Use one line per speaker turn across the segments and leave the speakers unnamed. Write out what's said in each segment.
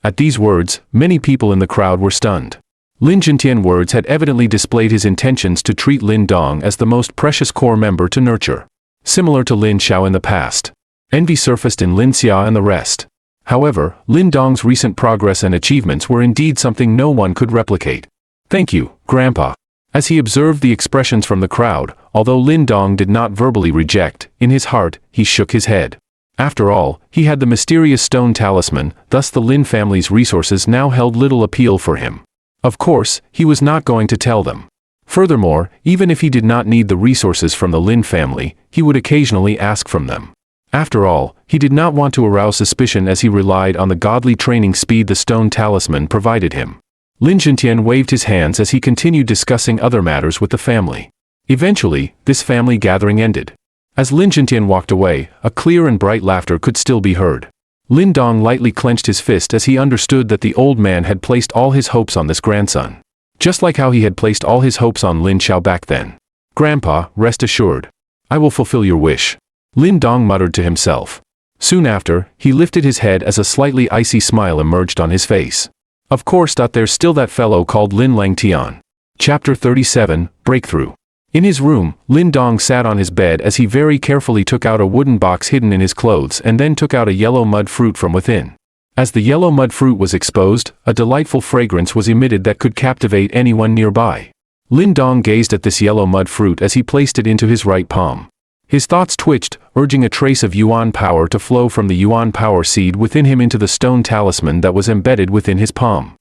At these words, many people in the crowd were stunned. Lin Jintian's words had evidently displayed his intentions to treat Lin Dong as the most precious core member to nurture. Similar to Lin Xiao in the past. Envy surfaced in Lin Xia and the rest. However, Lin Dong's recent progress and achievements were indeed something no one could replicate. "Thank you, Grandpa." As he observed the expressions from the crowd, although Lin Dong did not verbally reject, in his heart, he shook his head. After all, he had the mysterious stone talisman, thus the Lin family's resources now held little appeal for him. Of course, he was not going to tell them. Furthermore, even if he did not need the resources from the Lin family, he would occasionally ask from them. After all, he did not want to arouse suspicion as he relied on the godly training speed the stone talisman provided him. Lin Jintian waved his hands as he continued discussing other matters with the family. Eventually, this family gathering ended. As Lin Jintian walked away, a clear and bright laughter could still be heard. Lin Dong lightly clenched his fist as he understood that the old man had placed all his hopes on this grandson. Just like how he had placed all his hopes on Lin Xiao back then. "Grandpa, rest assured. I will fulfill your wish," Lin Dong muttered to himself. Soon after, he lifted his head as a slightly icy smile emerged on his face. Of course, there's still that fellow called Lin Langtian. Chapter 37, Breakthrough. In his room, Lin Dong sat on his bed as he very carefully took out a wooden box hidden in his clothes and then took out a yellow mud fruit from within. As the yellow mud fruit was exposed, a delightful fragrance was emitted that could captivate anyone nearby. Lin Dong gazed at this yellow mud fruit as he placed it into his right palm. His thoughts twitched, urging a trace of Yuan power to flow from the Yuan power seed within him into the stone talisman that was embedded within his palm.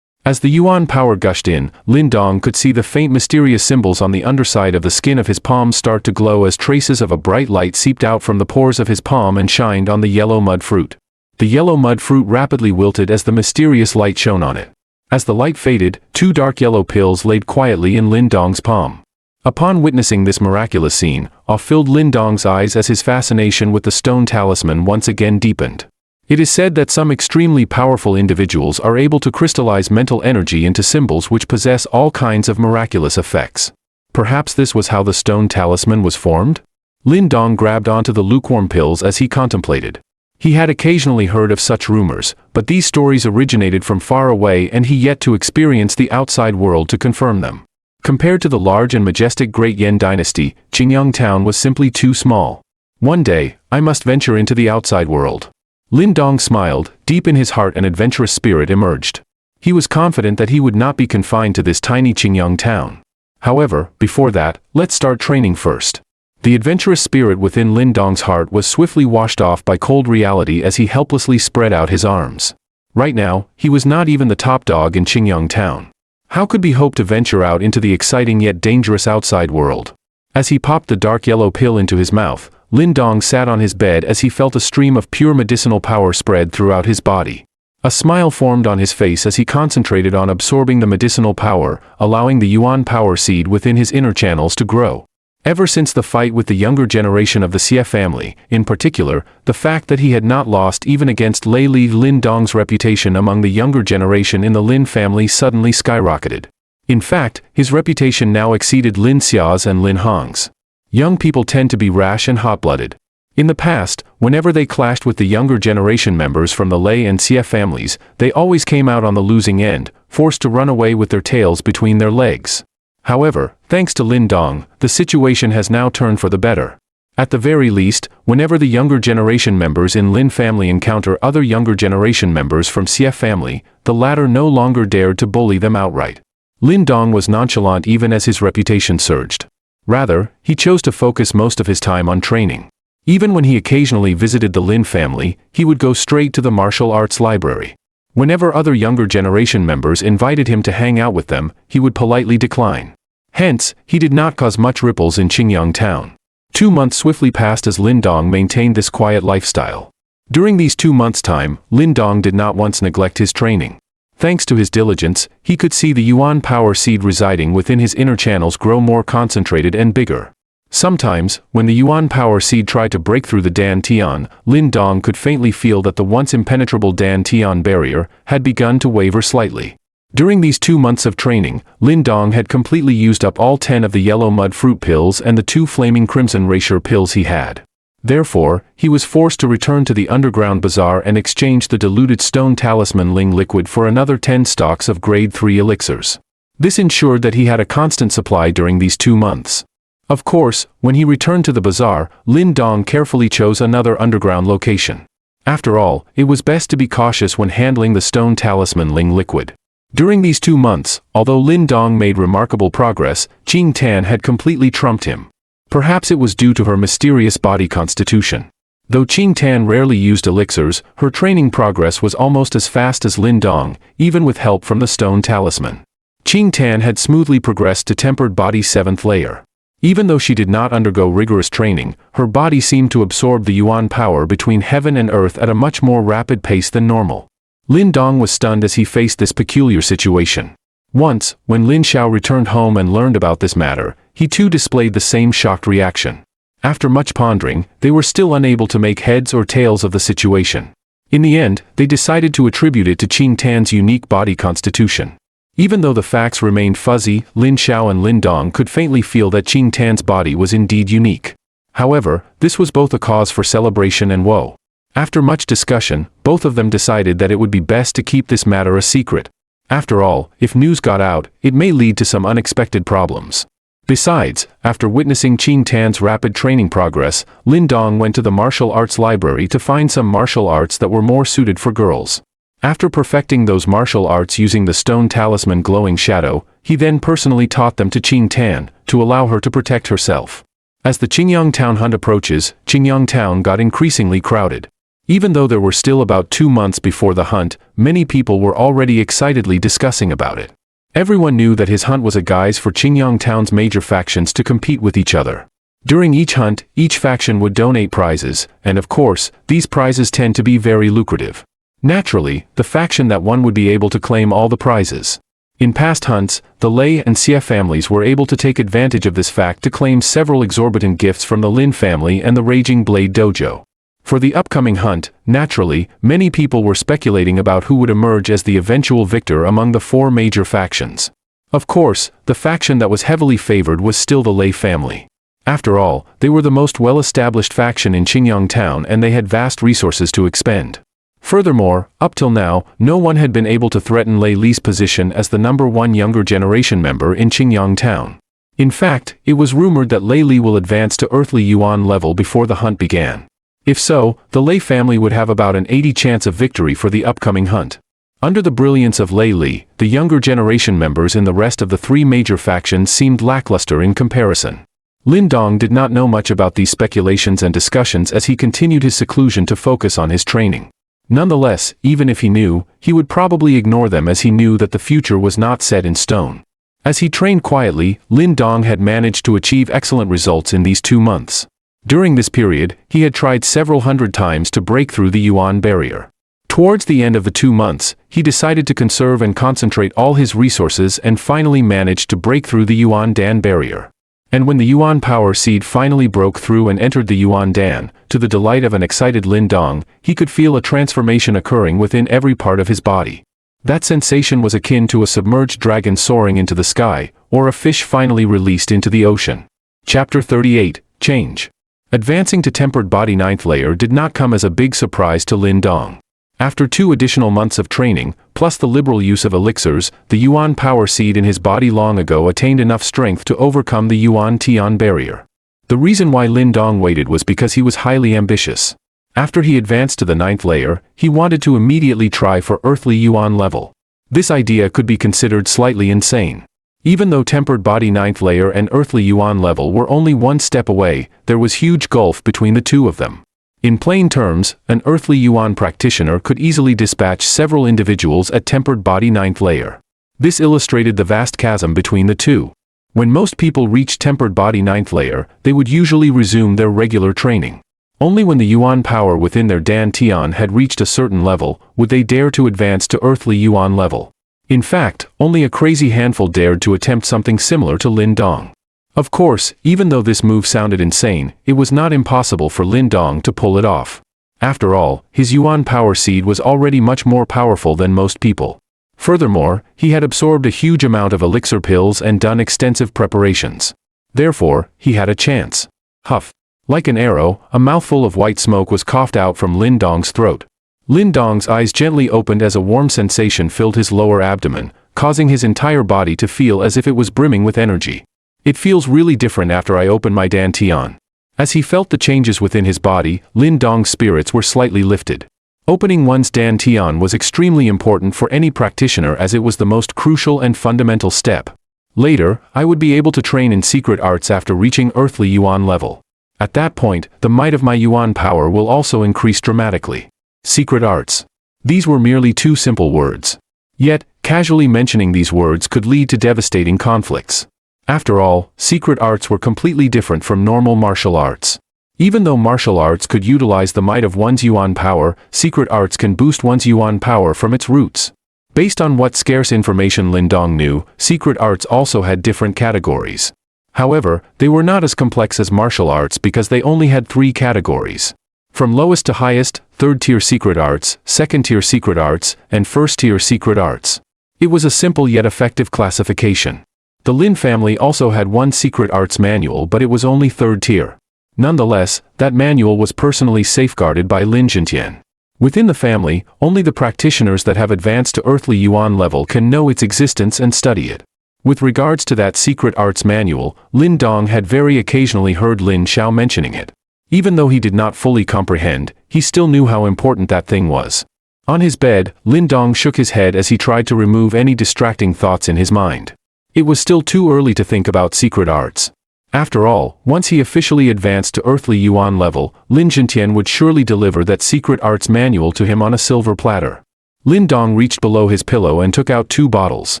As the Yuan power gushed in, Lin Dong could see the faint mysterious symbols on the underside of the skin of his palm start to glow as traces of a bright light seeped out from the pores of his palm and shined on the yellow mud fruit. The yellow mud fruit rapidly wilted as the mysterious light shone on it. As the light faded, 2 dark yellow pills laid quietly in Lin Dong's palm. Upon witnessing this miraculous scene, awe filled Lin Dong's eyes as his fascination with the stone talisman once again deepened. It is said that some extremely powerful individuals are able to crystallize mental energy into symbols which possess all kinds of miraculous effects. Perhaps this was how the stone talisman was formed? Lin Dong grabbed onto the lukewarm pills as he contemplated. He had occasionally heard of such rumors, but these stories originated from far away and he yet to experience the outside world to confirm them. Compared to the large and majestic Great Yan dynasty, Qingyang town was simply too small. One day, I must venture into the outside world. Lin Dong smiled, deep in his heart an adventurous spirit emerged. He was confident that he would not be confined to this tiny Qingyang town. However, before that, let's start training first. The adventurous spirit within Lin Dong's heart was swiftly washed off by cold reality as he helplessly spread out his arms. Right now, he was not even the top dog in Qingyang town. How could he hope to venture out into the exciting yet dangerous outside world? As he popped the dark yellow pill into his mouth, Lin Dong sat on his bed as he felt a stream of pure medicinal power spread throughout his body. A smile formed on his face as he concentrated on absorbing the medicinal power, allowing the Yuan power seed within his inner channels to grow. Ever since the fight with the younger generation of the Xie family, in particular, the fact that he had not lost even against Lin Dong's reputation among the younger generation in the Lin family suddenly skyrocketed. In fact, his reputation now exceeded Lin Xiao's and Lin Hong's. Young people tend to be rash and hot-blooded. In the past, whenever they clashed with the younger generation members from the Lei and Xie families, they always came out on the losing end, forced to run away with their tails between their legs. However, thanks to Lin Dong, the situation has now turned for the better. At the very least, whenever the younger generation members in Lin family encounter other younger generation members from Xie family, the latter no longer dared to bully them outright. Lin Dong was nonchalant even as his reputation surged. Rather, he chose to focus most of his time on training. Even when he occasionally visited the Lin family, he would go straight to the martial arts library. Whenever other younger generation members invited him to hang out with them, he would politely decline. Hence, he did not cause much ripples in Qingyang town. 2 months swiftly passed as Lin Dong maintained this quiet lifestyle. During these 2 months' time, Lin Dong did not once neglect his training. Thanks to his diligence, he could see the Yuan power seed residing within his inner channels grow more concentrated and bigger. Sometimes, when the Yuan power seed tried to break through the Dan Tian, Lin Dong could faintly feel that the once impenetrable Dan Tian barrier had begun to waver slightly. During these 2 months of training, Lin Dong had completely used up all 10 of the yellow mud fruit pills and the 2 flaming crimson racier pills he had. Therefore, he was forced to return to the underground bazaar and exchange the diluted stone talisman Ling liquid for another 10 stocks of grade 3 elixirs. This ensured that he had a constant supply during these 2 months. Of course, when he returned to the bazaar, Lin Dong carefully chose another underground location. After all, it was best to be cautious when handling the stone talisman Ling liquid. During these 2 months, although Lin Dong made remarkable progress, Qing Tan had completely trumped him. Perhaps it was due to her mysterious body constitution. Though Qing Tan rarely used elixirs, her training progress was almost as fast as Lin Dong, even with help from the stone talisman. Qing Tan had smoothly progressed to tempered body 7th layer. Even though she did not undergo rigorous training, her body seemed to absorb the yuan power between heaven and earth at a much more rapid pace than normal. Lin Dong was stunned as he faced this peculiar situation. Once, when Lin Xiao returned home and learned about this matter, he too displayed the same shocked reaction. After much pondering, they were still unable to make heads or tails of the situation. In the end, they decided to attribute it to Qing Tan's unique body constitution. Even though the facts remained fuzzy, Lin Xiao and Lin Dong could faintly feel that Qing Tan's body was indeed unique. However, this was both a cause for celebration and woe. After much discussion, both of them decided that it would be best to keep this matter a secret. After all, if news got out, it may lead to some unexpected problems. Besides, after witnessing Qing Tan's rapid training progress, Lin Dong went to the martial arts library to find some martial arts that were more suited for girls. After perfecting those martial arts using the stone talisman Glowing Shadow, he then personally taught them to Qing Tan, to allow her to protect herself. As the Qingyang Town hunt approaches, Qingyang Town got increasingly crowded. Even though there were still about 2 months before the hunt, many people were already excitedly discussing about it. Everyone knew that his hunt was a guise for Qingyang Town's major factions to compete with each other. During each hunt, each faction would donate prizes, and of course, these prizes tend to be very lucrative. Naturally, the faction that won would be able to claim all the prizes. In past hunts, the Lei and Xie families were able to take advantage of this fact to claim several exorbitant gifts from the Lin family and the Raging Blade Dojo. For the upcoming hunt, naturally, many people were speculating about who would emerge as the eventual victor among the 4 major factions. Of course, the faction that was heavily favored was still the Lei family. After all, they were the most well-established faction in Qingyang Town and they had vast resources to expend. Furthermore, up till now, no one had been able to threaten Lei Li's position as the #1 younger generation member in Qingyang Town. In fact, it was rumored that Lei Li will advance to earthly yuan level before the hunt began. If so, the Lei family would have about an 80% chance of victory for the upcoming hunt. Under the brilliance of Lei Li, the younger generation members in the rest of the 3 major factions seemed lackluster in comparison. Lin Dong did not know much about these speculations and discussions as he continued his seclusion to focus on his training. Nonetheless, even if he knew, he would probably ignore them as he knew that the future was not set in stone. As he trained quietly, Lin Dong had managed to achieve excellent results in these 2 months. During this period, he had tried several hundred times to break through the yuan barrier. Towards the end of the 2 months, he decided to conserve and concentrate all his resources and finally managed to break through the yuan dan barrier. And when the yuan power seed finally broke through and entered the yuan dan, to the delight of an excited Lin Dong, he could feel a transformation occurring within every part of his body. That sensation was akin to a submerged dragon soaring into the sky, or a fish finally released into the ocean. Chapter 38, Change. Advancing to tempered body 9th layer did not come as a big surprise to Lin Dong. After 2 additional months of training, plus the liberal use of elixirs, the yuan power seed in his body long ago attained enough strength to overcome the yuan tian barrier. The reason why Lin Dong waited was because he was highly ambitious. After he advanced to the 9th layer, he wanted to immediately try for earthly yuan level. This idea could be considered slightly insane. Even though tempered body 9th layer and earthly yuan level were only 1 step away, there was huge gulf between the 2 of them. In plain terms, an earthly yuan practitioner could easily dispatch several individuals at tempered body 9th layer. This illustrated the vast chasm between the 2. When most people reached tempered body 9th layer, they would usually resume their regular training. Only when the yuan power within their Dan Tian had reached a certain level, would they dare to advance to earthly yuan level. In fact, only a crazy handful dared to attempt something similar to Lin Dong. Of course, even though this move sounded insane, it was not impossible for Lin Dong to pull it off. After all, his yuan power seed was already much more powerful than most people. Furthermore, he had absorbed a huge amount of elixir pills and done extensive preparations. Therefore, he had a chance. Huff. Like an arrow, a mouthful of white smoke was coughed out from Lin Dong's throat. Lin Dong's eyes gently opened as a warm sensation filled his lower abdomen, causing his entire body to feel as if it was brimming with energy. It feels really different after I open my dantian. As he felt the changes within his body, Lin Dong's spirits were slightly lifted. Opening one's dantian was extremely important for any practitioner as it was the most crucial and fundamental step. Later, I would be able to train in secret arts after reaching earthly yuan level. At that point, the might of my yuan power will also increase dramatically. Secret arts. These were merely two simple words. Yet, casually mentioning these words could lead to devastating conflicts. After all, secret arts were completely different from normal martial arts. Even though martial arts could utilize the might of one's yuan power, secret arts can boost one's yuan power from its roots. Based on what scarce information Lin Dong knew, secret arts also had different categories. However, they were not as complex as martial arts because they only had 3 categories. From lowest to highest, 3rd-tier secret arts, 2nd-tier secret arts, and 1st-tier secret arts. It was a simple yet effective classification. The Lin family also had one secret arts manual, but it was only 3rd tier. Nonetheless, that manual was personally safeguarded by Lin Jintian. Within the family, only the practitioners that have advanced to earthly yuan level can know its existence and study it. With regards to that secret arts manual, Lin Dong had very occasionally heard Lin Xiao mentioning it. Even though he did not fully comprehend, he still knew how important that thing was. On his bed, Lin Dong shook his head as he tried to remove any distracting thoughts in his mind. It was still too early to think about secret arts. After all, once he officially advanced to earthly yuan level, Lin Jintian would surely deliver that secret arts manual to him on a silver platter. Lin Dong reached below his pillow and took out 2 bottles.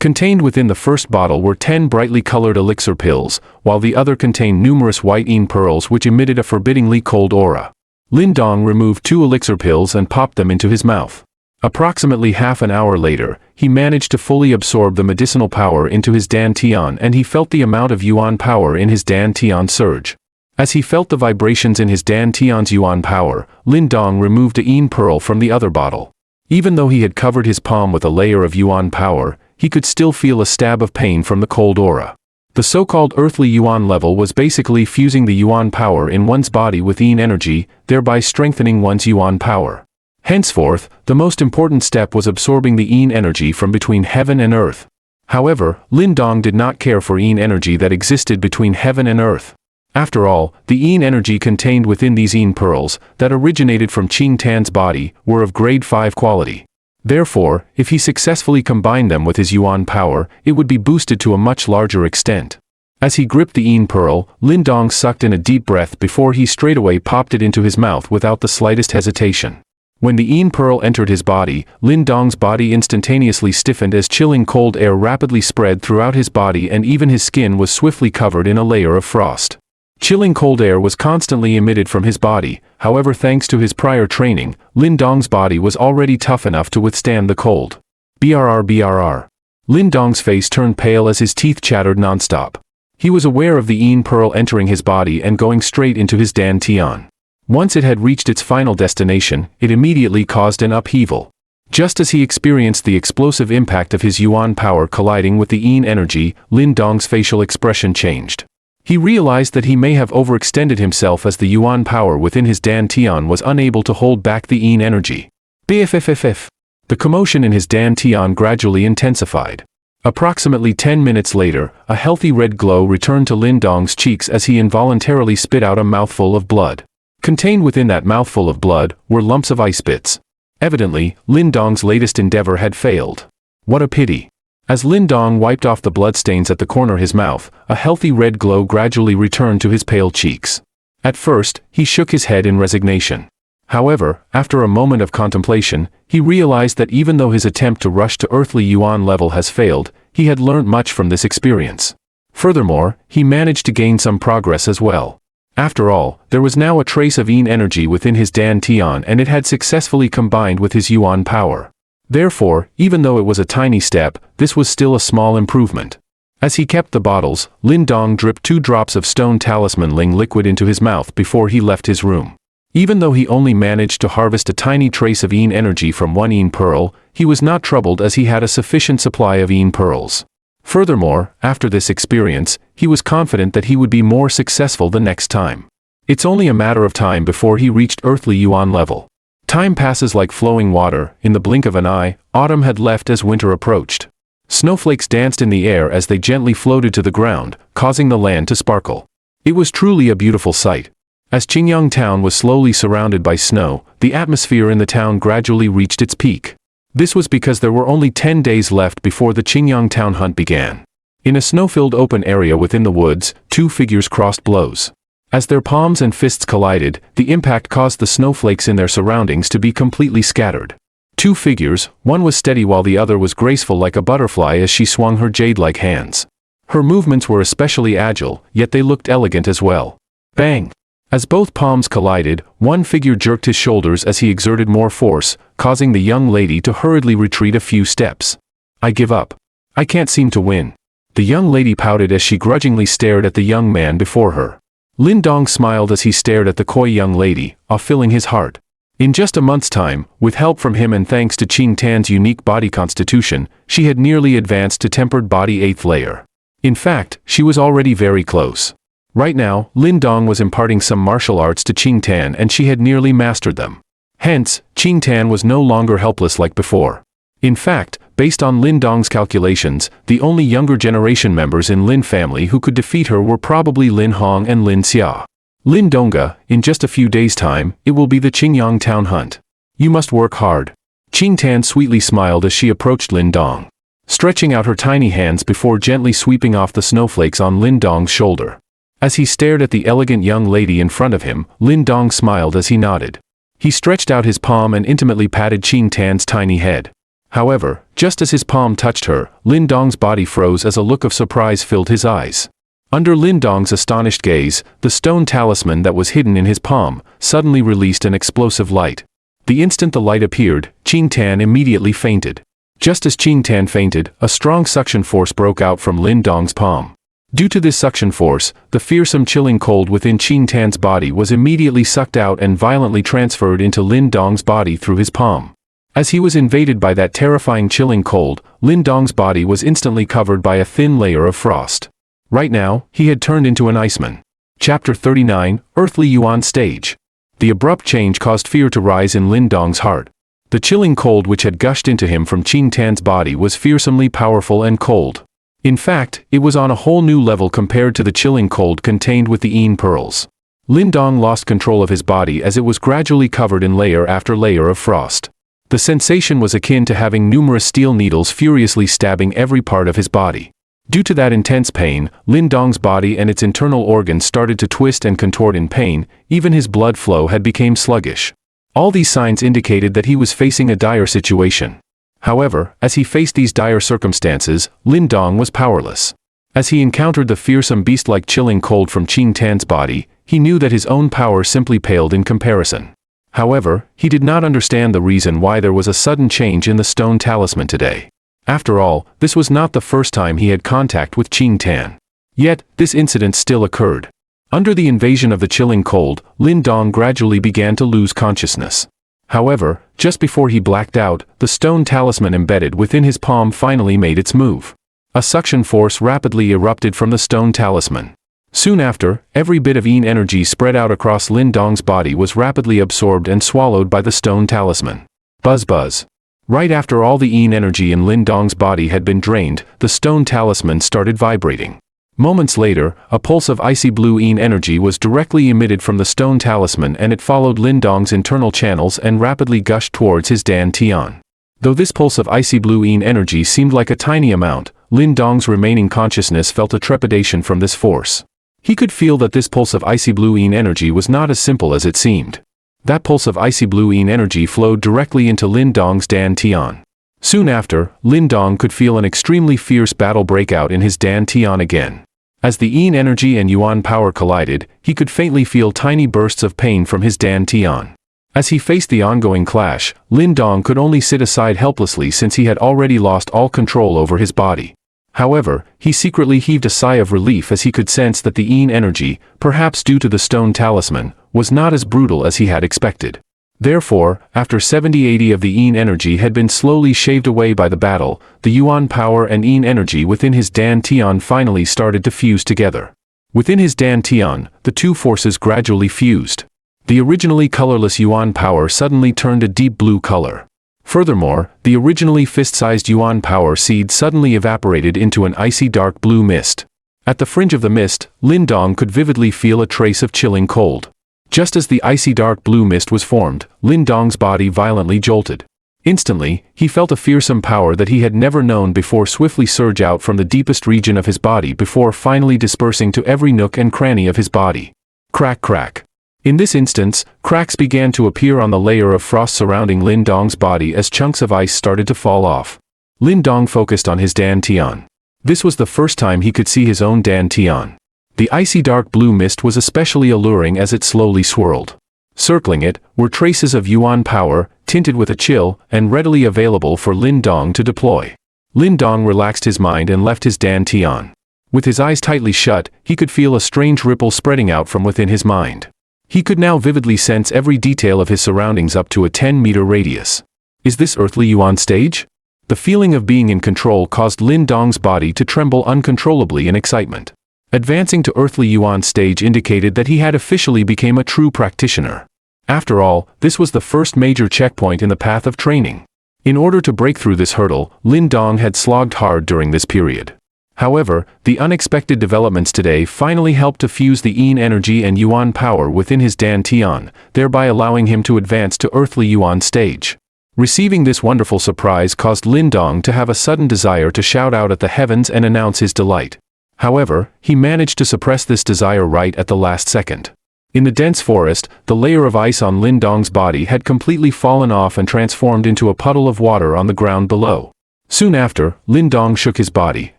Contained within the first bottle were 10 brightly colored elixir pills, while the other contained numerous white yin pearls which emitted a forbiddingly cold aura. Lin Dong removed 2 elixir pills and popped them into his mouth. Approximately half an hour later, he managed to fully absorb the medicinal power into his dantian, and he felt the amount of yuan power in his dantian surge. As he felt the vibrations in his dantian's yuan power, Lin Dong removed a yin pearl from the other bottle. Even though he had covered his palm with a layer of yuan power, he could still feel a stab of pain from the cold aura. The so-called earthly yuan level was basically fusing the yuan power in one's body with yin energy, thereby strengthening one's yuan power. Henceforth, the most important step was absorbing the yin energy from between heaven and earth. However, Lin Dong did not care for yin energy that existed between heaven and earth. After all, the yin energy contained within these yin pearls, that originated from Qing Tan's body, were of grade 5 quality. Therefore, if he successfully combined them with his yuan power, it would be boosted to a much larger extent. As he gripped the yin pearl, Lin Dong sucked in a deep breath before he straightaway popped it into his mouth without the slightest hesitation. When the yin pearl entered his body, Lin Dong's body instantaneously stiffened as chilling cold air rapidly spread throughout his body, and even his skin was swiftly covered in a layer of frost. Chilling cold air was constantly emitted from his body. However, thanks to his prior training, Lin Dong's body was already tough enough to withstand the cold. Brrr. Lin Dong's face turned pale as his teeth chattered nonstop. He was aware of the yin pearl entering his body and going straight into his dantian. Once it had reached its final destination, it immediately caused an upheaval. Just as he experienced the explosive impact of his yuan power colliding with the yin energy, Lin Dong's facial expression changed. He realized that he may have overextended himself as the yuan power within his dantian was unable to hold back the yin energy. Biff. The commotion in his dantian gradually intensified. Approximately 10 minutes later, a healthy red glow returned to Lin Dong's cheeks as he involuntarily spit out a mouthful of blood. Contained within that mouthful of blood were lumps of ice bits. Evidently, Lin Dong's latest endeavor had failed. What a pity. As Lin Dong wiped off the bloodstains at the corner of his mouth, a healthy red glow gradually returned to his pale cheeks. At first, he shook his head in resignation. However, after a moment of contemplation, he realized that even though his attempt to rush to earthly yuan level has failed, he had learned much from this experience. Furthermore, he managed to gain some progress as well. After all, there was now a trace of yin energy within his dantian, and it had successfully combined with his yuan power. Therefore, even though it was a tiny step, this was still a small improvement. As he kept the bottles, Lin Dong dripped 2 drops of stone talisman Ling liquid into his mouth before he left his room. Even though he only managed to harvest a tiny trace of yin energy from 1 yin pearl, he was not troubled as he had a sufficient supply of yin pearls. Furthermore, after this experience, he was confident that he would be more successful the next time. It's only a matter of time before he reached earthly yuan level. Time passes like flowing water. In the blink of an eye, autumn had left as winter approached. Snowflakes danced in the air as they gently floated to the ground, causing the land to sparkle. It was truly a beautiful sight. As Qingyang town was slowly surrounded by snow, the atmosphere in the town gradually reached its peak. This was because there were only 10 days left before the Qingyang town hunt began. In a snow-filled open area within the woods, two figures crossed blows. As their palms and fists collided, the impact caused the snowflakes in their surroundings to be completely scattered. Two figures, one was steady while the other was graceful like a butterfly as she swung her jade-like hands. Her movements were especially agile, yet they looked elegant as well. Bang! As both palms collided, one figure jerked his shoulders as he exerted more force, causing the young lady to hurriedly retreat a few steps. I give up. I can't seem to win. The young lady pouted as she grudgingly stared at the young man before her. Lin Dong smiled as he stared at the coy young lady, awe filling his heart. In just a month's time, with help from him and thanks to Qing Tan's unique body constitution, she had nearly advanced to tempered body 8th layer. In fact, she was already very close. Right now, Lin Dong was imparting some martial arts to Qing Tan and she had nearly mastered them. Hence, Qing Tan was no longer helpless like before. In fact, based on Lin Dong's calculations, the only younger generation members in Lin family who could defeat her were probably Lin Hong and Lin Xia. Lin Donga, in just a few days' time, it will be the Qingyang town hunt. You must work hard. Qing Tan sweetly smiled as she approached Lin Dong, stretching out her tiny hands before gently sweeping off the snowflakes on Lin Dong's shoulder. As he stared at the elegant young lady in front of him, Lin Dong smiled as he nodded. He stretched out his palm and intimately patted Qing Tan's tiny head. However, just as his palm touched her, Lin Dong's body froze as a look of surprise filled his eyes. Under Lin Dong's astonished gaze, the stone talisman that was hidden in his palm suddenly released an explosive light. The instant the light appeared, Qing Tan immediately fainted. Just as Qing Tan fainted, a strong suction force broke out from Lin Dong's palm. Due to this suction force, the fearsome chilling cold within Qing Tan's body was immediately sucked out and violently transferred into Lin Dong's body through his palm. As he was invaded by that terrifying chilling cold, Lin Dong's body was instantly covered by a thin layer of frost. Right now, he had turned into an iceman. Chapter 39, Earthly Yuan Stage. The abrupt change caused fear to rise in Lin Dong's heart. The chilling cold which had gushed into him from Qing Tan's body was fearsomely powerful and cold. In fact, it was on a whole new level compared to the chilling cold contained with the Yin pearls. Lin Dong lost control of his body as it was gradually covered in layer after layer of frost. The sensation was akin to having numerous steel needles furiously stabbing every part of his body. Due to that intense pain, Lin Dong's body and its internal organs started to twist and contort in pain, even his blood flow had become sluggish. All these signs indicated that he was facing a dire situation. However, as he faced these dire circumstances, Lin Dong was powerless. As he encountered the fearsome beast-like chilling cold from Qing Tan's body, he knew that his own power simply paled in comparison. However, he did not understand the reason why there was a sudden change in the stone talisman today. After all, this was not the first time he had contact with Qing Tan. Yet, this incident still occurred. Under the invasion of the chilling cold, Lin Dong gradually began to lose consciousness. However, just before he blacked out, the stone talisman embedded within his palm finally made its move. A suction force rapidly erupted from the stone talisman. Soon after, every bit of Yin energy spread out across Lin Dong's body was rapidly absorbed and swallowed by the stone talisman. Buzz buzz. Right after all the Yin energy in Lin Dong's body had been drained, the stone talisman started vibrating. Moments later, a pulse of icy blue Yin energy was directly emitted from the stone talisman and it followed Lin Dong's internal channels and rapidly gushed towards his Dan Tian. Though this pulse of icy blue Yin energy seemed like a tiny amount, Lin Dong's remaining consciousness felt a trepidation from this force. He could feel that this pulse of icy blue Yin energy was not as simple as it seemed. That pulse of icy blue Yin energy flowed directly into Lin Dong's Dan Tian. Soon after, Lin Dong could feel an extremely fierce battle break out in his Dan Tian again. As the Yin energy and Yuan power collided, he could faintly feel tiny bursts of pain from his Dan Tian. As he faced the ongoing clash, Lin Dong could only sit aside helplessly since he had already lost all control over his body. However, he secretly heaved a sigh of relief as he could sense that the Yin energy, perhaps due to the stone talisman, was not as brutal as he had expected. Therefore, after 70-80 of the Yin energy had been slowly shaved away by the battle, the Yuan power and Yin energy within his Dan Tian finally started to fuse together. Within his dantian, the two forces gradually fused. The originally colorless yuan power suddenly turned a deep blue color. Furthermore, the originally fist-sized yuan power seed suddenly evaporated into an icy dark blue mist. At the fringe of the mist, Lin Dong could vividly feel a trace of chilling cold. Just as the icy dark blue mist was formed, Lin Dong's body violently jolted. Instantly, he felt a fearsome power that he had never known before swiftly surge out from the deepest region of his body before finally dispersing to every nook and cranny of his body. Crack crack. In this instance, cracks began to appear on the layer of frost surrounding Lin Dong's body as chunks of ice started to fall off. Lin Dong focused on his dantian. This was the first time he could see his own dantian. The icy dark blue mist was especially alluring as it slowly swirled. Circling it were traces of yuan power, tinted with a chill, and readily available for Lin Dong to deploy. Lin Dong relaxed his mind and left his dantian. With his eyes tightly shut, he could feel a strange ripple spreading out from within his mind. He could now vividly sense every detail of his surroundings up to a 10-meter radius. Is this earthly yuan stage? The feeling of being in control caused Lin Dong's body to tremble uncontrollably in excitement. Advancing to earthly yuan stage indicated that he had officially become a true practitioner. After all, this was the first major checkpoint in the path of training. In order to break through this hurdle, Lin Dong had slogged hard during this period. However, the unexpected developments today finally helped to fuse the yin energy and yuan power within his dantian, thereby allowing him to advance to earthly yuan stage. Receiving this wonderful surprise caused Lin Dong to have a sudden desire to shout out at the heavens and announce his delight. However, he managed to suppress this desire right at the last second. In the dense forest, the layer of ice on Lin Dong's body had completely fallen off and transformed into a puddle of water on the ground below. Soon after, Lin Dong shook his body,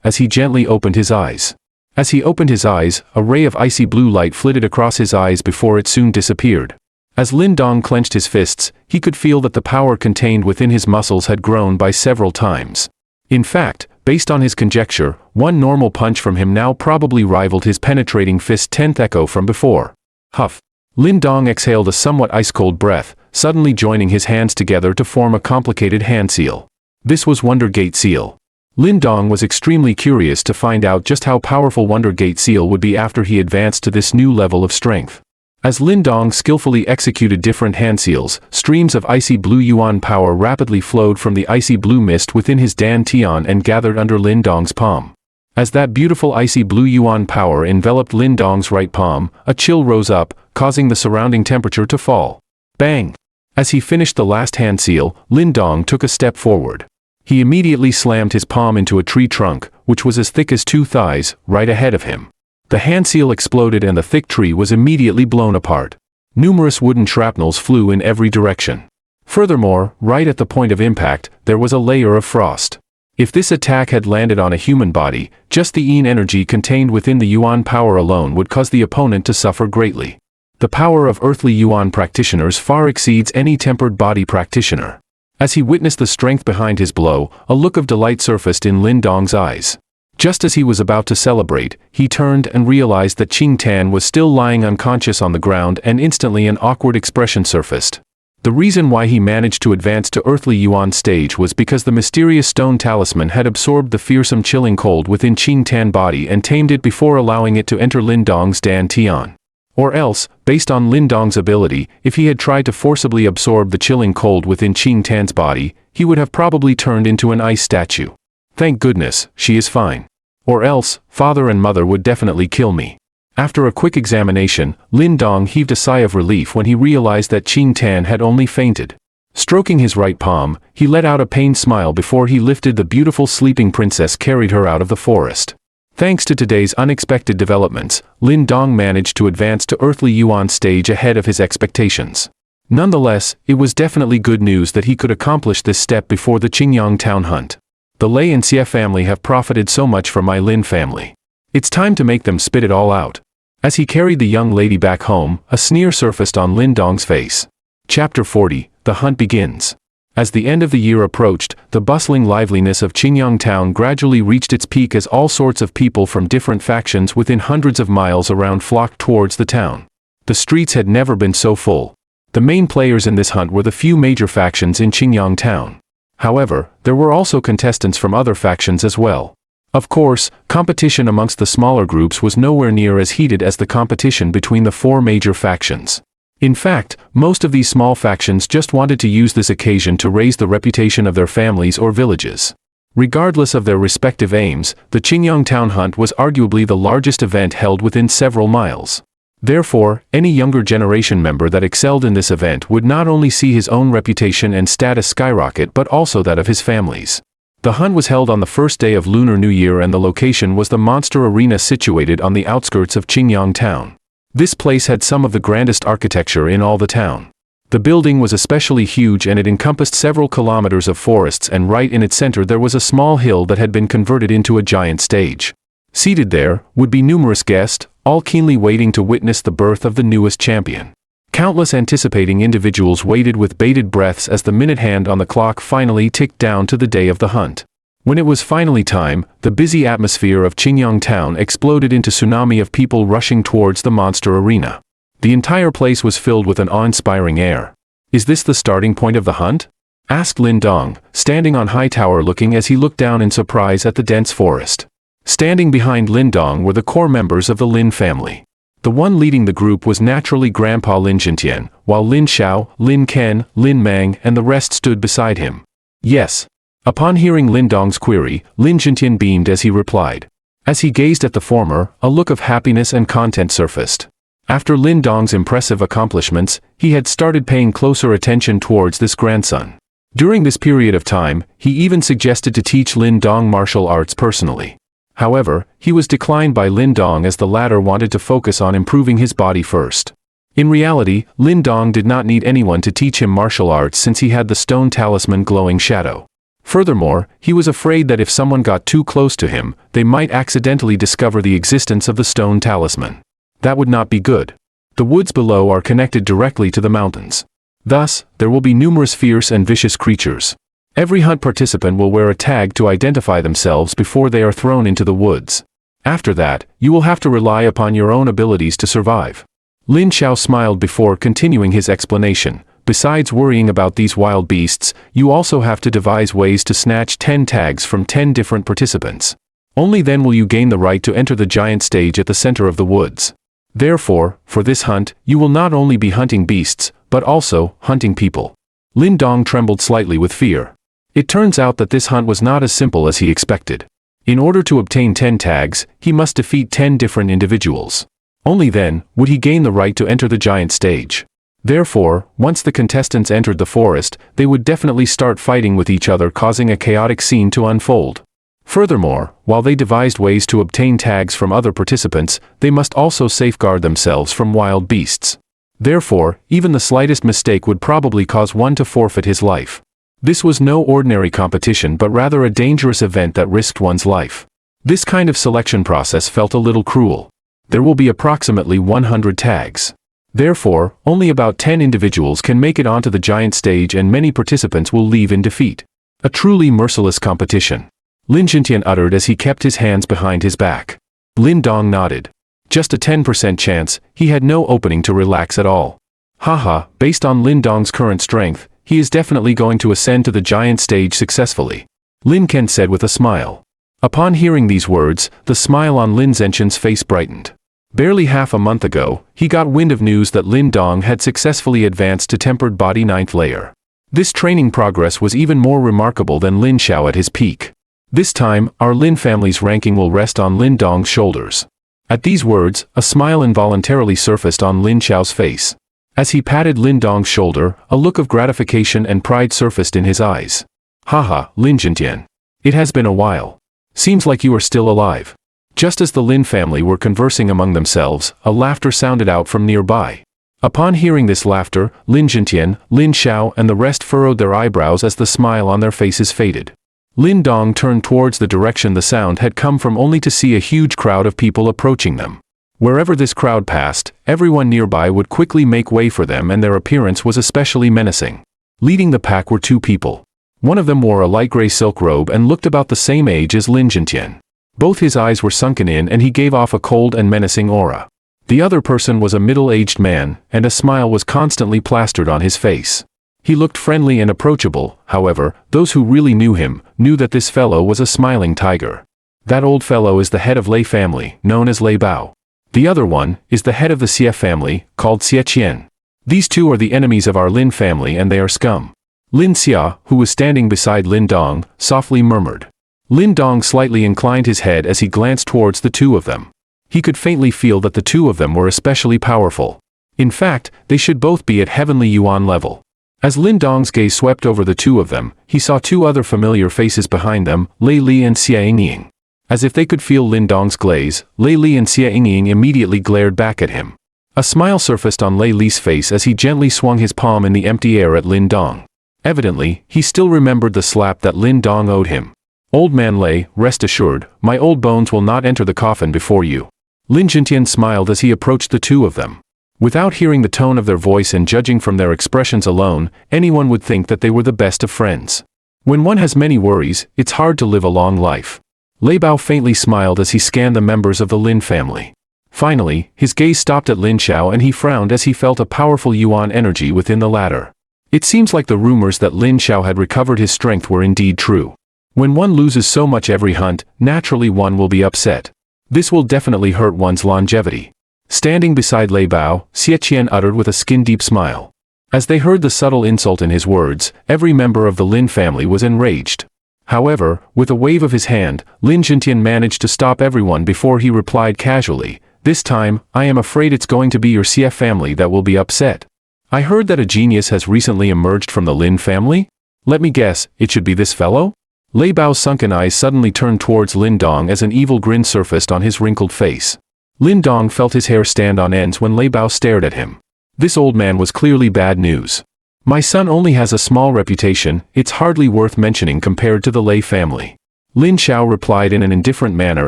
as he gently opened his eyes. As he opened his eyes, a ray of icy blue light flitted across his eyes before it soon disappeared. As Lin Dong clenched his fists, he could feel that the power contained within his muscles had grown by several times. In fact, based on his conjecture, one normal punch from him now probably rivaled his penetrating fist's 10th echo from before. Huff. Lin Dong exhaled a somewhat ice-cold breath, suddenly joining his hands together to form a complicated hand seal. This was Wonder Gate Seal. Lin Dong was extremely curious to find out just how powerful Wonder Gate Seal would be after he advanced to this new level of strength. As Lin Dong skillfully executed different hand seals, streams of icy blue yuan power rapidly flowed from the icy blue mist within his dantian and gathered under Lin Dong's palm. As that beautiful icy blue yuan power enveloped Lin Dong's right palm, a chill rose up, causing the surrounding temperature to fall. Bang! As he finished the last hand seal, Lin Dong took a step forward. He immediately slammed his palm into a tree trunk, which was as thick as 2 thighs, right ahead of him. The hand seal exploded and the thick tree was immediately blown apart. Numerous wooden shrapnels flew in every direction. Furthermore, right at the point of impact, there was a layer of frost. If this attack had landed on a human body, just the yin energy contained within the yuan power alone would cause the opponent to suffer greatly. The power of earthly yuan practitioners far exceeds any tempered body practitioner. As he witnessed the strength behind his blow, a look of delight surfaced in Lin Dong's eyes. Just as he was about to celebrate, he turned and realized that Qing Tan was still lying unconscious on the ground, and instantly an awkward expression surfaced. The reason why he managed to advance to earthly yuan stage was because the mysterious stone talisman had absorbed the fearsome chilling cold within Qing Tan body and tamed it before allowing it to enter Lin Dong's dantian. Or else, based on Lin Dong's ability, if he had tried to forcibly absorb the chilling cold within Qing Tan's body, he would have probably turned into an ice statue. Thank goodness, she is fine. Or else, father and mother would definitely kill me. After a quick examination, Lin Dong heaved a sigh of relief when he realized that Qing Tan had only fainted. Stroking his right palm, he let out a pained smile before he lifted the beautiful sleeping princess, carried her out of the forest. Thanks to today's unexpected developments, Lin Dong managed to advance to earthly yuan stage ahead of his expectations. Nonetheless, it was definitely good news that he could accomplish this step before the Qingyang town hunt. The Lei and Xie family have profited so much from my Lin family. It's time to make them spit it all out. As he carried the young lady back home, a sneer surfaced on Lin Dong's face. Chapter 40, The Hunt Begins. As the end of the year approached, the bustling liveliness of Qingyang town gradually reached its peak as all sorts of people from different factions within hundreds of miles around flocked towards the town. The streets had never been so full. The main players in this hunt were the few major factions in Qingyang town. However, there were also contestants from other factions as well. Of course, competition amongst the smaller groups was nowhere near as heated as the competition between the four major factions. In fact, most of these small factions just wanted to use this occasion to raise the reputation of their families or villages. Regardless of their respective aims, the Qingyang Town Hunt was arguably the largest event held within several miles. Therefore, any younger generation member that excelled in this event would not only see his own reputation and status skyrocket but also that of his families. The hunt was held on the first day of Lunar New Year and the location was the monster arena situated on the outskirts of Qingyang Town. This place had some of the grandest architecture in all the town. The building was especially huge and it encompassed several kilometers of forests, and right in its center there was a small hill that had been converted into a giant stage. Seated there would be numerous guests, all keenly waiting to witness the birth of the newest champion. Countless anticipating individuals waited with bated breaths as the minute hand on the clock finally ticked down to the day of the hunt. When it was finally time, the busy atmosphere of Qingyang Town exploded into tsunami of people rushing towards the monster arena. The entire place was filled with an awe-inspiring air. "Is this the starting point of the hunt?" asked Lin Dong, standing on high tower looking as he looked down in surprise at the dense forest. Standing behind Lin Dong were the core members of the Lin family. The one leading the group was naturally Grandpa Lin Jintian, while Lin Xiao, Lin Ken, Lin Mang and the rest stood beside him. "Yes." Upon hearing Lin Dong's query, Lin Jintian beamed as he replied. As he gazed at the former, a look of happiness and content surfaced. After Lin Dong's impressive accomplishments, he had started paying closer attention towards this grandson. During this period of time, he even suggested to teach Lin Dong martial arts personally. However, he was declined by Lin Dong as the latter wanted to focus on improving his body first. In reality, Lin Dong did not need anyone to teach him martial arts since he had the stone talisman Glowing Shadow. Furthermore, he was afraid that if someone got too close to him, they might accidentally discover the existence of the stone talisman. That would not be good. The woods below are connected directly to the mountains. Thus, there will be numerous fierce and vicious creatures. Every hunt participant will wear a tag to identify themselves before they are thrown into the woods. After that, you will have to rely upon your own abilities to survive. Lin Xiao smiled before continuing his explanation. Besides worrying about these wild beasts, you also have to devise ways to snatch 10 tags from 10 different participants. Only then will you gain the right to enter the giant stage at the center of the woods. Therefore, for this hunt, you will not only be hunting beasts, but also hunting people. Lin Dong trembled slightly with fear. It turns out that this hunt was not as simple as he expected. In order to obtain 10 tags, he must defeat 10 different individuals. Only then would he gain the right to enter the giant stage. Therefore, once the contestants entered the forest, they would definitely start fighting with each other, causing a chaotic scene to unfold. Furthermore, while they devised ways to obtain tags from other participants, they must also safeguard themselves from wild beasts. Therefore, even the slightest mistake would probably cause one to forfeit his life. This was no ordinary competition but rather a dangerous event that risked one's life. This kind of selection process felt a little cruel. There will be approximately 100 tags. Therefore, only about 10 individuals can make it onto the giant stage and many participants will leave in defeat. A truly merciless competition. Lin Jintian uttered as he kept his hands behind his back. Lin Dong nodded. Just a 10% chance, he had no opening to relax at all. Haha, based on Lin Dong's current strength, he is definitely going to ascend to the giant stage successfully. Lin Ken said with a smile. Upon hearing these words, the smile on Lin Zhenqian's face brightened. Barely half a month ago, he got wind of news that Lin Dong had successfully advanced to tempered body 9th layer. This training progress was even more remarkable than Lin Xiao at his peak. This time, our Lin family's ranking will rest on Lin Dong's shoulders. At these words, a smile involuntarily surfaced on Lin Xiao's face. As he patted Lin Dong's shoulder, a look of gratification and pride surfaced in his eyes. Haha, Lin Jintian. It has been a while. Seems like you are still alive. Just as the Lin family were conversing among themselves, a laughter sounded out from nearby. Upon hearing this laughter, Lin Jintian, Lin Xiao and the rest furrowed their eyebrows as the smile on their faces faded. Lin Dong turned towards the direction the sound had come from only to see a huge crowd of people approaching them. Wherever this crowd passed, everyone nearby would quickly make way for them and their appearance was especially menacing. Leading the pack were two people. One of them wore a light gray silk robe and looked about the same age as Lin Jintian. Both his eyes were sunken in and he gave off a cold and menacing aura. The other person was a middle-aged man, and a smile was constantly plastered on his face. He looked friendly and approachable, however, those who really knew him, knew that this fellow was a smiling tiger. That old fellow is the head of Lei family, known as Lei Bao. The other one is the head of the Xie family, called Xie Qian. These two are the enemies of our Lin family and they are scum. Lin Xia, who was standing beside Lin Dong, softly murmured. Lin Dong slightly inclined his head as he glanced towards the two of them. He could faintly feel that the two of them were especially powerful. In fact, they should both be at heavenly yuan level. As Lin Dong's gaze swept over the two of them, he saw two other familiar faces behind them, Lei Li and Xie Yingying. As if they could feel Lin Dong's glaze, Lei Li and Xie Yingying immediately glared back at him. A smile surfaced on Lei Li's face as he gently swung his palm in the empty air at Lin Dong. Evidently, he still remembered the slap that Lin Dong owed him. Old man Lei, rest assured, my old bones will not enter the coffin before you. Lin Jintian smiled as he approached the two of them. Without hearing the tone of their voice and judging from their expressions alone, anyone would think that they were the best of friends. When one has many worries, it's hard to live a long life. Lei Bao faintly smiled as he scanned the members of the Lin family. Finally, his gaze stopped at Lin Xiao and he frowned as he felt a powerful yuan energy within the latter. It seems like the rumors that Lin Xiao had recovered his strength were indeed true. When one loses so much every hunt, naturally one will be upset. This will definitely hurt one's longevity. Standing beside Lei Bao, Xie Qian uttered with a skin-deep smile. As they heard the subtle insult in his words, every member of the Lin family was enraged. However, with a wave of his hand, Lin Jintian managed to stop everyone before he replied casually, "This time, I am afraid it's going to be your Xie family that will be upset. I heard that a genius has recently emerged from the Lin family? Let me guess, it should be this fellow?" Lei Bao's sunken eyes suddenly turned towards Lin Dong as an evil grin surfaced on his wrinkled face. Lin Dong felt his hair stand on ends when Lei Bao stared at him. This old man was clearly bad news. My son only has a small reputation, it's hardly worth mentioning compared to the Lei family. Lin Xiao replied in an indifferent manner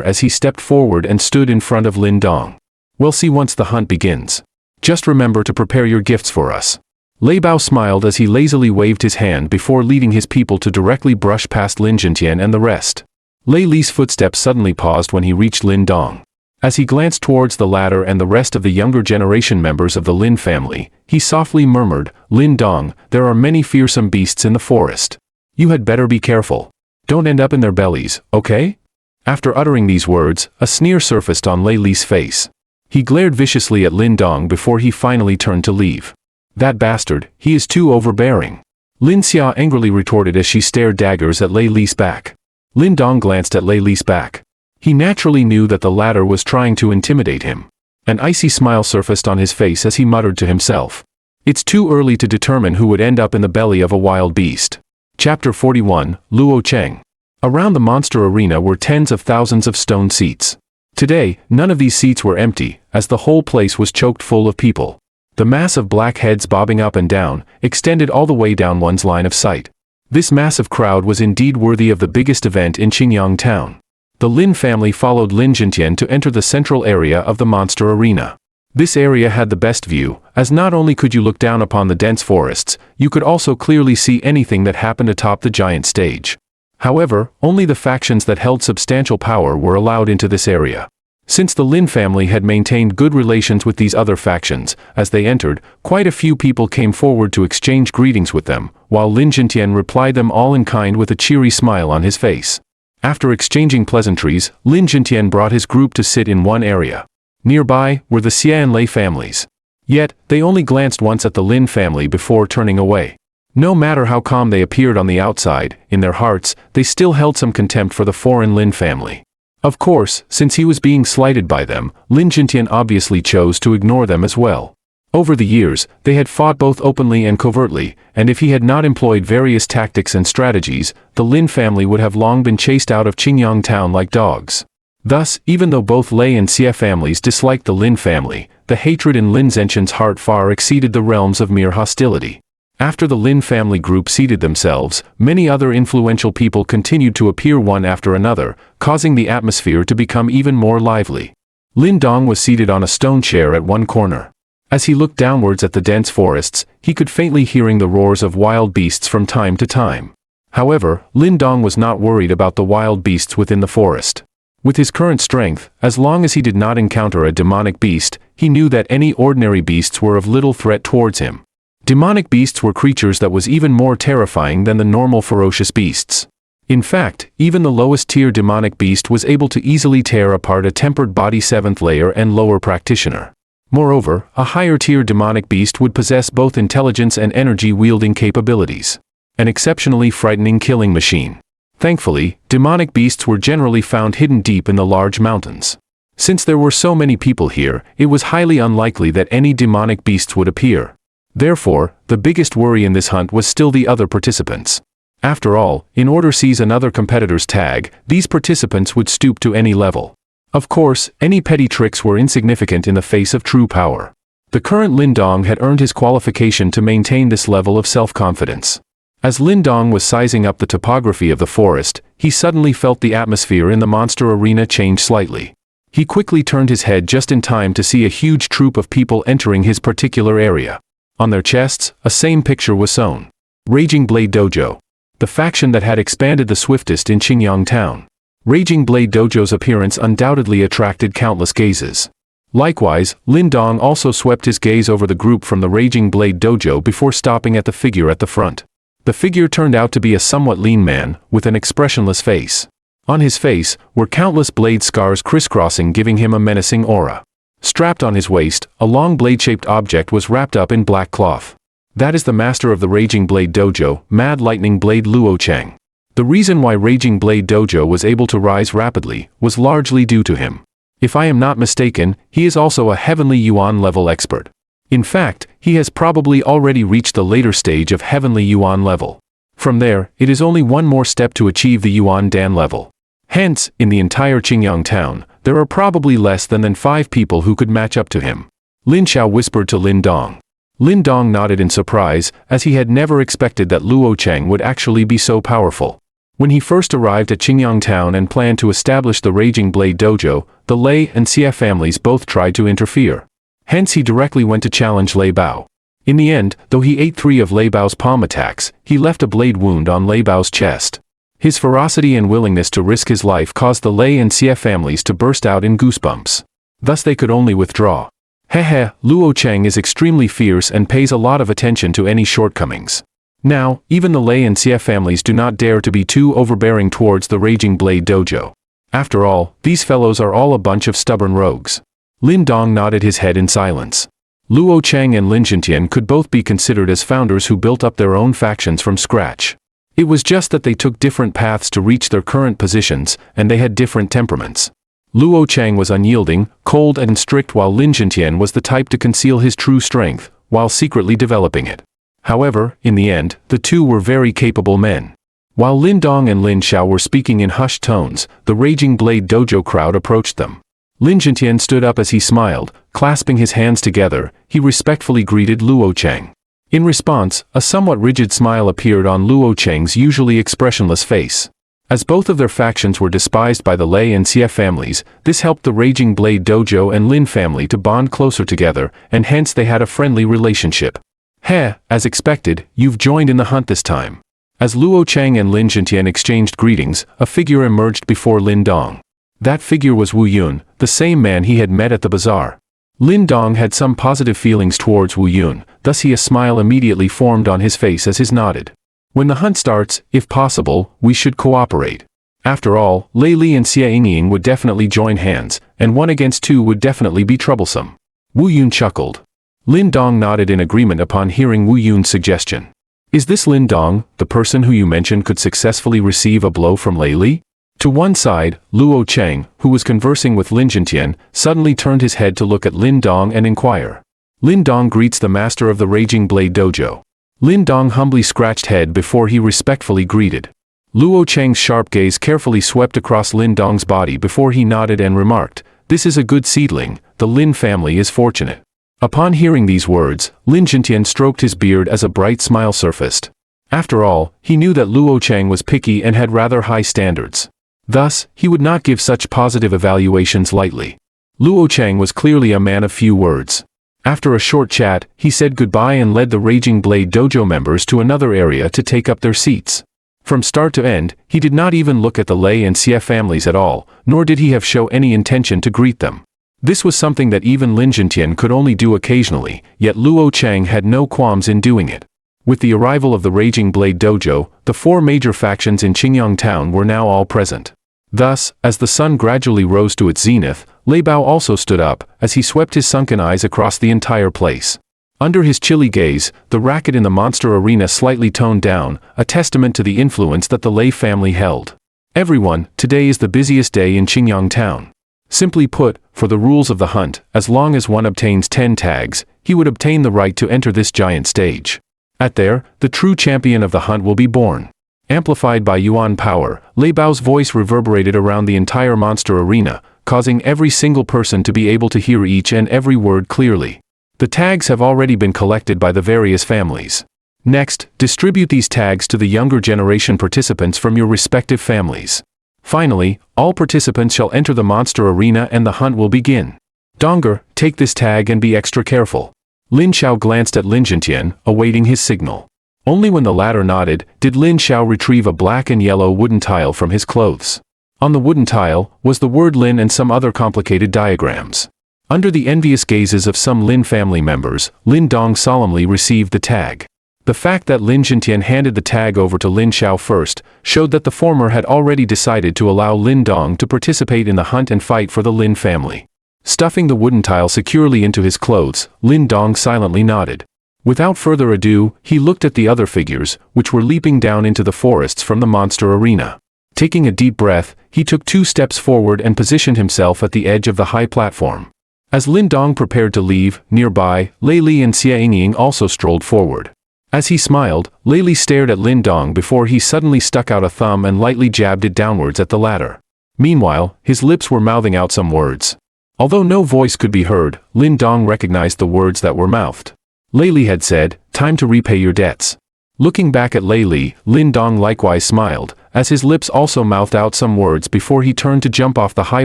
as he stepped forward and stood in front of Lin Dong. We'll see once the hunt begins. Just remember to prepare your gifts for us. Lei Bao smiled as he lazily waved his hand before leading his people to directly brush past Lin Jintian and the rest. Lei Li's footsteps suddenly paused when he reached Lin Dong. As he glanced towards the latter and the rest of the younger generation members of the Lin family, he softly murmured, "Lin Dong, there are many fearsome beasts in the forest. You had better be careful. Don't end up in their bellies, okay?" After uttering these words, a sneer surfaced on Lei Li's face. He glared viciously at Lin Dong before he finally turned to leave. "That bastard, he is too overbearing." Lin Xia angrily retorted as she stared daggers at Lei Li's back. Lin Dong glanced at Lei Li's back. He naturally knew that the latter was trying to intimidate him. An icy smile surfaced on his face as he muttered to himself. It's too early to determine who would end up in the belly of a wild beast. Chapter 41, Luo Cheng. Around the monster arena were tens of thousands of stone seats. Today, none of these seats were empty, as the whole place was choked full of people. The mass of black heads bobbing up and down, extended all the way down one's line of sight. This massive crowd was indeed worthy of the biggest event in Qingyang town. The Lin family followed Lin Jintian to enter the central area of the monster arena. This area had the best view, as not only could you look down upon the dense forests, you could also clearly see anything that happened atop the giant stage. However, only the factions that held substantial power were allowed into this area. Since the Lin family had maintained good relations with these other factions, as they entered, quite a few people came forward to exchange greetings with them, while Lin Jintian replied them all in kind with a cheery smile on his face. After exchanging pleasantries, Lin Jintian brought his group to sit in one area. Nearby were the Xie and Lei families. Yet, they only glanced once at the Lin family before turning away. No matter how calm they appeared on the outside, in their hearts, they still held some contempt for the foreign Lin family. Of course, since he was being slighted by them, Lin Jintian obviously chose to ignore them as well. Over the years, they had fought both openly and covertly, and if he had not employed various tactics and strategies, the Lin family would have long been chased out of Qingyang town like dogs. Thus, even though both Lei and Xie families disliked the Lin family, the hatred in Lin Zhenqian's heart far exceeded the realms of mere hostility. After the Lin family group seated themselves, many other influential people continued to appear one after another, causing the atmosphere to become even more lively. Lin Dong was seated on a stone chair at one corner. As he looked downwards at the dense forests, he could faintly hearing the roars of wild beasts from time to time. However, Lin Dong was not worried about the wild beasts within the forest. With his current strength, as long as he did not encounter a demonic beast, he knew that any ordinary beasts were of little threat towards him. Demonic beasts were creatures that was even more terrifying than the normal ferocious beasts. In fact, even the lowest tier demonic beast was able to easily tear apart a tempered body 7th layer and lower practitioner. Moreover, a higher tier demonic beast would possess both intelligence and energy wielding capabilities. An exceptionally frightening killing machine. Thankfully, demonic beasts were generally found hidden deep in the large mountains. Since there were so many people here, it was highly unlikely that any demonic beasts would appear. Therefore, the biggest worry in this hunt was still the other participants. After all, in order to seize another competitor's tag, these participants would stoop to any level. Of course, any petty tricks were insignificant in the face of true power. The current Lin Dong had earned his qualification to maintain this level of self-confidence. As Lin Dong was sizing up the topography of the forest, he suddenly felt the atmosphere in the monster arena change slightly. He quickly turned his head just in time to see a huge troop of people entering his particular area. On their chests, a same picture was sewn. Raging Blade Dojo. The faction that had expanded the swiftest in Qingyang town. Raging Blade Dojo's appearance undoubtedly attracted countless gazes. Likewise, Lin Dong also swept his gaze over the group from the Raging Blade Dojo before stopping at the figure at the front. The figure turned out to be a somewhat lean man, with an expressionless face. On his face were countless blade scars crisscrossing, giving him a menacing aura. Strapped on his waist, a long blade-shaped object was wrapped up in black cloth. That is the master of the Raging Blade Dojo, Mad Lightning Blade Luo Cheng. The reason why Raging Blade Dojo was able to rise rapidly was largely due to him. If I am not mistaken, he is also a Heavenly Yuan level expert. In fact, he has probably already reached the later stage of Heavenly Yuan level. From there, it is only one more step to achieve the Yuan Dan level. Hence, in the entire Qingyang town, there are probably less than 5 people who could match up to him. Lin Xiao whispered to Lin Dong. Lin Dong nodded in surprise, as he had never expected that Luo Cheng would actually be so powerful. When he first arrived at Qingyang town and planned to establish the Raging Blade Dojo, the Lei and Xie families both tried to interfere. Hence he directly went to challenge Lei Bao. In the end, though he ate 3 of Lei Bao's palm attacks, he left a blade wound on Lei Bao's chest. His ferocity and willingness to risk his life caused the Lei and Xie families to burst out in goosebumps. Thus they could only withdraw. Hehe, Luo Cheng is extremely fierce and pays a lot of attention to any shortcomings. Now, even the Lei and Xie families do not dare to be too overbearing towards the Raging Blade Dojo. After all, these fellows are all a bunch of stubborn rogues. Lin Dong nodded his head in silence. Luo Cheng and Lin Jintian could both be considered as founders who built up their own factions from scratch. It was just that they took different paths to reach their current positions, and they had different temperaments. Luo Cheng was unyielding, cold and strict, while Lin Jintian was the type to conceal his true strength, while secretly developing it. However, in the end, the two were very capable men. While Lin Dong and Lin Xiao were speaking in hushed tones, the Raging Blade Dojo crowd approached them. Lin Jintian stood up as he smiled, clasping his hands together. He respectfully greeted Luo Cheng. In response, a somewhat rigid smile appeared on Luo Cheng's usually expressionless face. As both of their factions were despised by the Lei and Xie families, this helped the Raging Blade Dojo and Lin family to bond closer together, and hence they had a friendly relationship. Heh, as expected, you've joined in the hunt this time. As Luo Cheng and Lin Jintian exchanged greetings, a figure emerged before Lin Dong. That figure was Wu Yun, the same man he had met at the bazaar. Lin Dong had some positive feelings towards Wu Yun, thus a smile immediately formed on his face as he nodded. When the hunt starts, if possible, we should cooperate. After all, Lei Li and Xie Yingying would definitely join hands, and 1 against 2 would definitely be troublesome. Wu Yun chuckled. Lin Dong nodded in agreement upon hearing Wu Yun's suggestion. Is this Lin Dong, the person who you mentioned could successfully receive a blow from Lei Li? To one side, Luo Cheng, who was conversing with Lin Jintian, suddenly turned his head to look at Lin Dong and inquire. Lin Dong greets the master of the Raging Blade Dojo. Lin Dong humbly scratched head before he respectfully greeted. Luo Cheng's sharp gaze carefully swept across Lin Dong's body before he nodded and remarked, "This is a good seedling, the Lin family is fortunate." Upon hearing these words, Lin Jintian stroked his beard as a bright smile surfaced. After all, he knew that Luo Cheng was picky and had rather high standards. Thus, he would not give such positive evaluations lightly. Luo Cheng was clearly a man of few words. After a short chat, he said goodbye and led the Raging Blade Dojo members to another area to take up their seats. From start to end, he did not even look at the Lei and Xie families at all, nor did he have show any intention to greet them. This was something that even Lin Jintian could only do occasionally, yet Luo Cheng had no qualms in doing it. With the arrival of the Raging Blade Dojo, the 4 major factions in Qingyang town were now all present. Thus, as the sun gradually rose to its zenith, Lei Bao also stood up, as he swept his sunken eyes across the entire place. Under his chilly gaze, the racket in the monster arena slightly toned down, a testament to the influence that the Lei family held. Everyone, today is the busiest day in Qingyang town. Simply put, for the rules of the hunt, as long as one obtains 10 tags, he would obtain the right to enter this giant stage. At there, the true champion of the hunt will be born. Amplified by Yuan power, Lei Bao's voice reverberated around the entire monster arena, causing every single person to be able to hear each and every word clearly. The tags have already been collected by the various families. Next, distribute these tags to the younger generation participants from your respective families. Finally, all participants shall enter the monster arena and the hunt will begin. Donger, take this tag and be extra careful. Lin Xiao glanced at Lin Jintian, awaiting his signal. Only when the latter nodded, did Lin Xiao retrieve a black and yellow wooden tile from his clothes. On the wooden tile, was the word Lin and some other complicated diagrams. Under the envious gazes of some Lin family members, Lin Dong solemnly received the tag. The fact that Lin Jintian handed the tag over to Lin Xiao first, showed that the former had already decided to allow Lin Dong to participate in the hunt and fight for the Lin family. Stuffing the wooden tile securely into his clothes, Lin Dong silently nodded. Without further ado, he looked at the other figures, which were leaping down into the forests from the monster arena. Taking a deep breath, he took 2 steps forward and positioned himself at the edge of the high platform. As Lin Dong prepared to leave, nearby, Lei Li and Xie Yingying also strolled forward. As he smiled, Lei Li stared at Lin Dong before he suddenly stuck out a thumb and lightly jabbed it downwards at the latter. Meanwhile, his lips were mouthing out some words. Although no voice could be heard, Lin Dong recognized the words that were mouthed. Lei Li had said, "Time to repay your debts." Looking back at Lei Li, Lin Dong likewise smiled, as his lips also mouthed out some words before he turned to jump off the high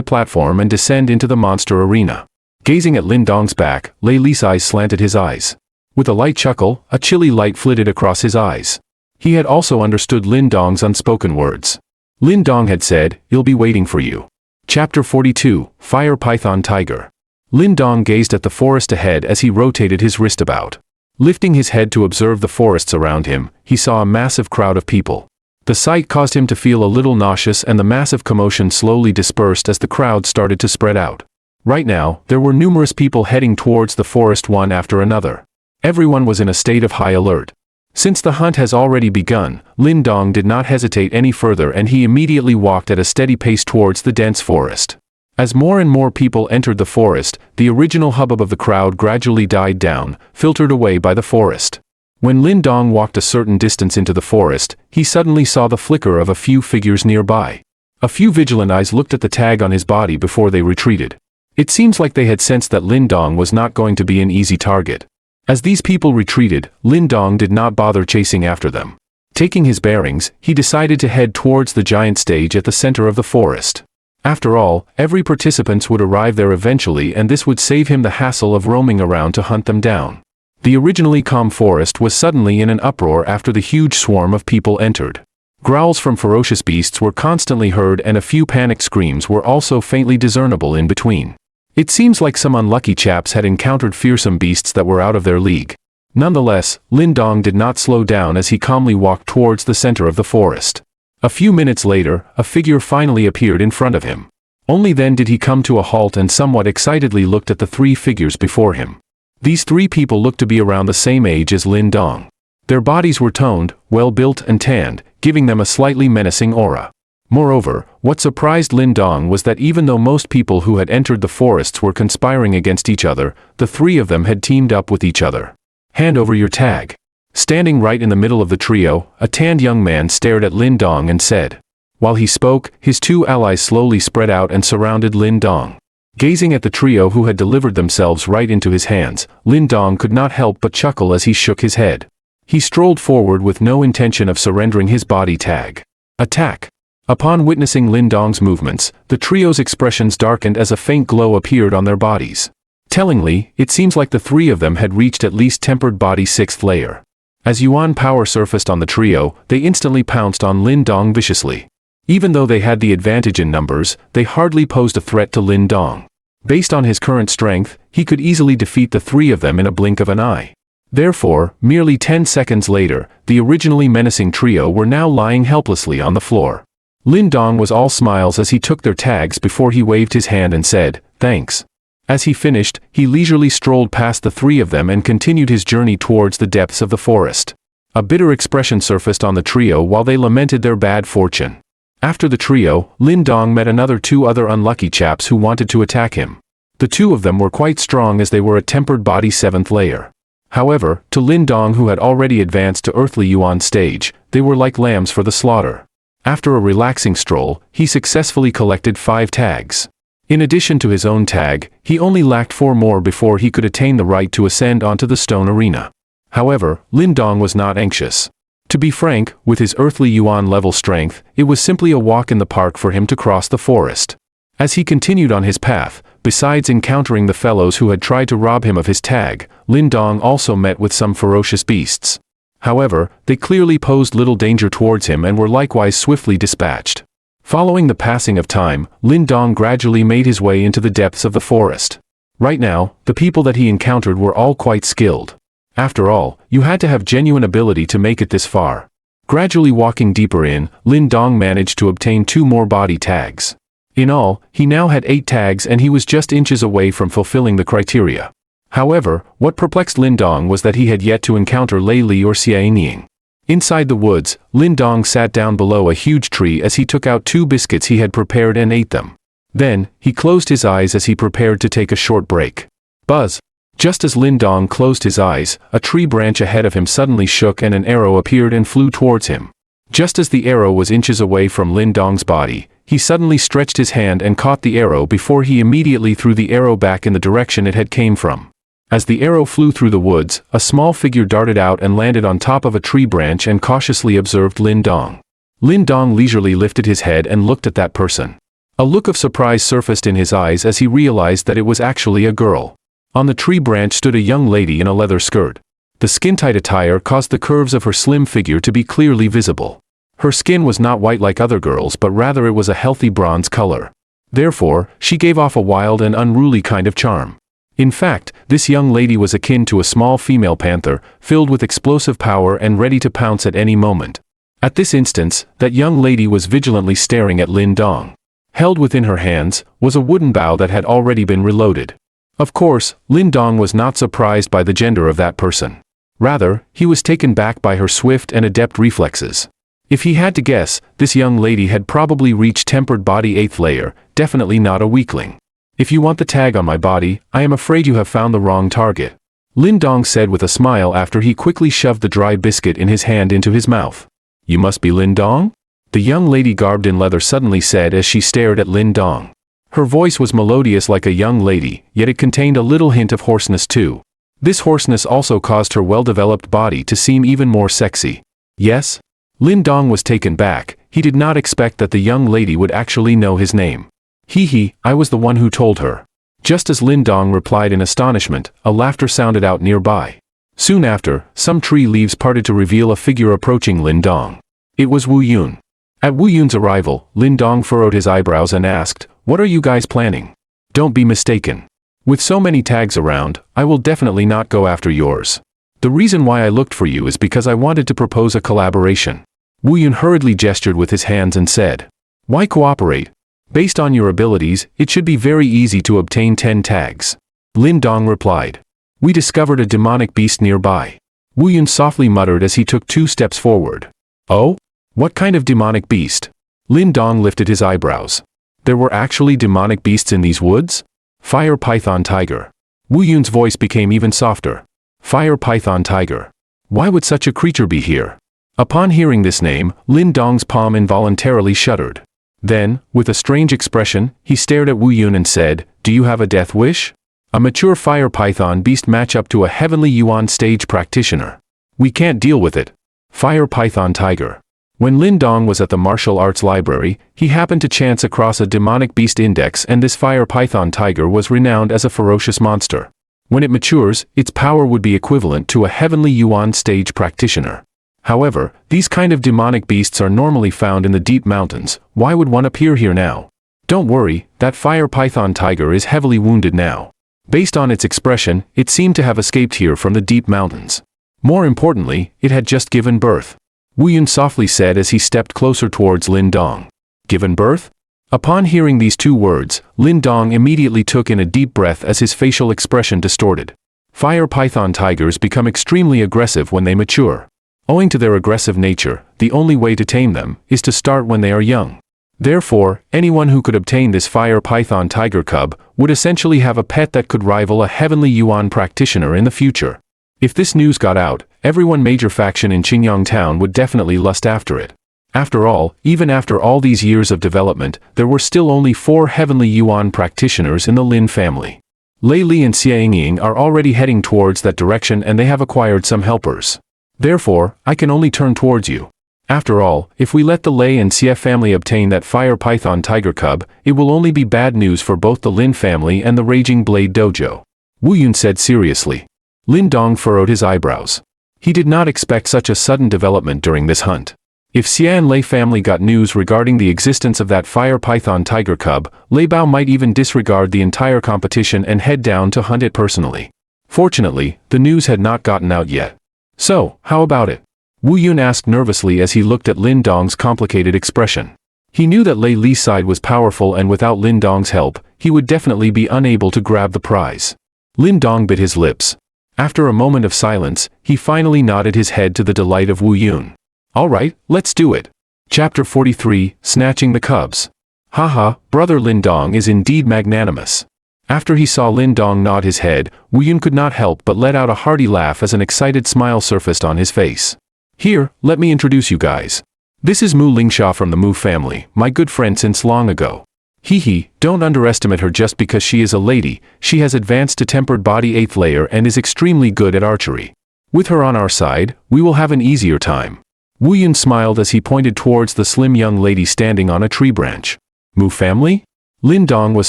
platform and descend into the monster arena. Gazing at Lin Dong's back, Lei Li's eyes slanted his eyes. With a light chuckle, a chilly light flitted across his eyes. He had also understood Lin Dong's unspoken words. Lin Dong had said, "He'll be waiting for you." Chapter 42, Fire Python Tiger. Lin Dong gazed at the forest ahead as he rotated his wrist about. Lifting his head to observe the forests around him, he saw a massive crowd of people. The sight caused him to feel a little nauseous and the massive commotion slowly dispersed as the crowd started to spread out. Right now, there were numerous people heading towards the forest one after another. Everyone was in a state of high alert. Since the hunt has already begun, Lin Dong did not hesitate any further and he immediately walked at a steady pace towards the dense forest. As more and more people entered the forest, the original hubbub of the crowd gradually died down, filtered away by the forest. When Lin Dong walked a certain distance into the forest, he suddenly saw the flicker of a few figures nearby. A few vigilant eyes looked at the tag on his body before they retreated. It seems like they had sensed that Lin Dong was not going to be an easy target. As these people retreated, Lin Dong did not bother chasing after them. Taking his bearings, he decided to head towards the giant stage at the center of the forest. After all, every participant would arrive there eventually and this would save him the hassle of roaming around to hunt them down. The originally calm forest was suddenly in an uproar after the huge swarm of people entered. Growls from ferocious beasts were constantly heard and a few panicked screams were also faintly discernible in between. It seems like some unlucky chaps had encountered fearsome beasts that were out of their league. Nonetheless, Lin Dong did not slow down as he calmly walked towards the center of the forest. A few minutes later, a figure finally appeared in front of him. Only then did he come to a halt and somewhat excitedly looked at the 3 figures before him. These 3 people looked to be around the same age as Lin Dong. Their bodies were toned, well-built and tanned, giving them a slightly menacing aura. Moreover, what surprised Lin Dong was that even though most people who had entered the forests were conspiring against each other, the 3 of them had teamed up with each other. "Hand over your tag." Standing right in the middle of the trio, a tanned young man stared at Lin Dong and said. While he spoke, his 2 allies slowly spread out and surrounded Lin Dong. Gazing at the trio who had delivered themselves right into his hands, Lin Dong could not help but chuckle as he shook his head. He strolled forward with no intention of surrendering his body tag. Attack! Upon witnessing Lin Dong's movements, the trio's expressions darkened as a faint glow appeared on their bodies. Tellingly, it seems like the 3 of them had reached at least tempered body 6th layer. As Yuan power surfaced on the trio, they instantly pounced on Lin Dong viciously. Even though they had the advantage in numbers, they hardly posed a threat to Lin Dong. Based on his current strength, he could easily defeat the 3 of them in a blink of an eye. Therefore, merely 10 seconds later, the originally menacing trio were now lying helplessly on the floor. Lin Dong was all smiles as he took their tags before he waved his hand and said, "Thanks." As he finished, he leisurely strolled past the three of them and continued his journey towards the depths of the forest. A bitter expression surfaced on the trio while they lamented their bad fortune. After the trio, Lin Dong met two other unlucky chaps who wanted to attack him. The two of them were quite strong as they were a tempered body 7th layer. However, to Lin Dong, who had already advanced to earthly yuan stage, they were like lambs for the slaughter. After a relaxing stroll, he successfully collected 5 tags. In addition to his own tag, he only lacked 4 more before he could attain the right to ascend onto the stone arena. However, Lin Dong was not anxious. To be frank, with his earthly yuan level strength, it was simply a walk in the park for him to cross the forest. As he continued on his path, besides encountering the fellows who had tried to rob him of his tag, Lin Dong also met with some ferocious beasts. However, they clearly posed little danger towards him and were likewise swiftly dispatched. Following the passing of time, Lin Dong gradually made his way into the depths of the forest. Right now, the people that he encountered were all quite skilled. After all, you had to have genuine ability to make it this far. Gradually walking deeper in, Lin Dong managed to obtain 2 more body tags. In all, he now had 8 tags and he was just inches away from fulfilling the criteria. However, what perplexed Lin Dong was that he had yet to encounter Lei Li or Xie Ning. Inside the woods, Lin Dong sat down below a huge tree as he took out 2 biscuits he had prepared and ate them. Then, he closed his eyes as he prepared to take a short break. Buzz! Just as Lin Dong closed his eyes, a tree branch ahead of him suddenly shook and an arrow appeared and flew towards him. Just as the arrow was inches away from Lin Dong's body, he suddenly stretched his hand and caught the arrow before he immediately threw the arrow back in the direction it had came from. As the arrow flew through the woods, a small figure darted out and landed on top of a tree branch and cautiously observed Lin Dong. Lin Dong leisurely lifted his head and looked at that person. A look of surprise surfaced in his eyes as he realized that it was actually a girl. On the tree branch stood a young lady in a leather skirt. The skin-tight attire caused the curves of her slim figure to be clearly visible. Her skin was not white like other girls, but rather it was a healthy bronze color. Therefore, she gave off a wild and unruly kind of charm. In fact, this young lady was akin to a small female panther, filled with explosive power and ready to pounce at any moment. At this instance, that young lady was vigilantly staring at Lin Dong. Held within her hands was a wooden bow that had already been reloaded. Of course, Lin Dong was not surprised by the gender of that person. Rather, he was taken back by her swift and adept reflexes. If he had to guess, this young lady had probably reached tempered body 8th layer, definitely not a weakling. "If you want the tag on my body, I am afraid you have found the wrong target," Lin Dong said with a smile after he quickly shoved the dry biscuit in his hand into his mouth. "You must be Lin Dong?" the young lady garbed in leather suddenly said as she stared at Lin Dong. Her voice was melodious like a young lady, yet it contained a little hint of hoarseness too. This hoarseness also caused her well-developed body to seem even more sexy. "Yes?" Lin Dong was taken back. He did not expect that the young lady would actually know his name. "Hee, I was the one who told her." Just as Lin Dong replied in astonishment, a laughter sounded out nearby. Soon after, some tree leaves parted to reveal a figure approaching Lin Dong. It was Wu Yun. At Wu Yun's arrival, Lin Dong furrowed his eyebrows and asked, "What are you guys planning?" "Don't be mistaken. With so many tags around, I will definitely not go after yours. The reason why I looked for you is because I wanted to propose a collaboration." Wu Yun hurriedly gestured with his hands and said, "Why cooperate? Based on your abilities, it should be very easy to obtain 10 tags." Lin Dong replied, "We discovered a demonic beast nearby." Wu Yun softly muttered as he took 2 steps forward. "Oh? What kind of demonic beast?" Lin Dong lifted his eyebrows. There were actually demonic beasts in these woods? Fire python tiger. Wu Yun's voice became even softer. Fire python tiger. Why would such a creature be here? Upon hearing this name, Lin Dong's palm involuntarily shuddered. Then, with a strange expression, he stared at Wu Yun and said, "Do you have a death wish? A mature fire python beast match up to a heavenly yuan stage practitioner. We can't deal with it." Fire python tiger. When Lin Dong was at the martial arts library, he happened to chance across a demonic beast index, and this fire python tiger was renowned as a ferocious monster. When it matures, its power would be equivalent to a heavenly yuan stage practitioner. However, these kind of demonic beasts are normally found in the deep mountains. Why would one appear here now? Don't worry, that fire python tiger is heavily wounded now. Based on its expression, it seemed to have escaped here from the deep mountains. More importantly, it had just given birth. Wu Yun softly said as he stepped closer towards Lin Dong. Given birth? Upon hearing these two words, Lin Dong immediately took in a deep breath as his facial expression distorted. Fire python tigers become extremely aggressive when they mature. Owing to their aggressive nature, the only way to tame them is to start when they are young. Therefore, anyone who could obtain this fire python tiger cub would essentially have a pet that could rival a heavenly yuan practitioner in the future. If this news got out, everyone major faction in Qingyang town would definitely lust after it. After all, even after all these years of development, there were still only 4 heavenly yuan practitioners in the Lin family. Lei Li and Xie Ying are already heading towards that direction and they have acquired some helpers. Therefore, I can only turn towards you. After all, if we let the Lei and Xie family obtain that fire python tiger cub, it will only be bad news for both the Lin family and the Raging Blade Dojo. Wu Yun said seriously. Lin Dong furrowed his eyebrows. He did not expect such a sudden development during this hunt. If Xie and Lei family got news regarding the existence of that fire python tiger cub, Lei Bao might even disregard the entire competition and head down to hunt it personally. Fortunately, the news had not gotten out yet. So, how about it? Wu Yun asked nervously as he looked at Lin Dong's complicated expression. He knew that Lei Li's side was powerful and without Lin Dong's help, he would definitely be unable to grab the prize. Lin Dong bit his lips. After a moment of silence, he finally nodded his head to the delight of Wu Yun. All right, let's do it. Chapter 43, Snatching the Cubs. Haha, brother Lin Dong is indeed magnanimous. After he saw Lin Dong nod his head, Wu Yun could not help but let out a hearty laugh as an excited smile surfaced on his face. Here, let me introduce you guys. This is Mu Lingsha from the Mu family, my good friend since long ago. Hee, don't underestimate her just because she is a lady. She has advanced to tempered body 8th layer and is extremely good at archery. With her on our side, we will have an easier time. Wu Yun smiled as he pointed towards the slim young lady standing on a tree branch. Mu family? Lin Dong was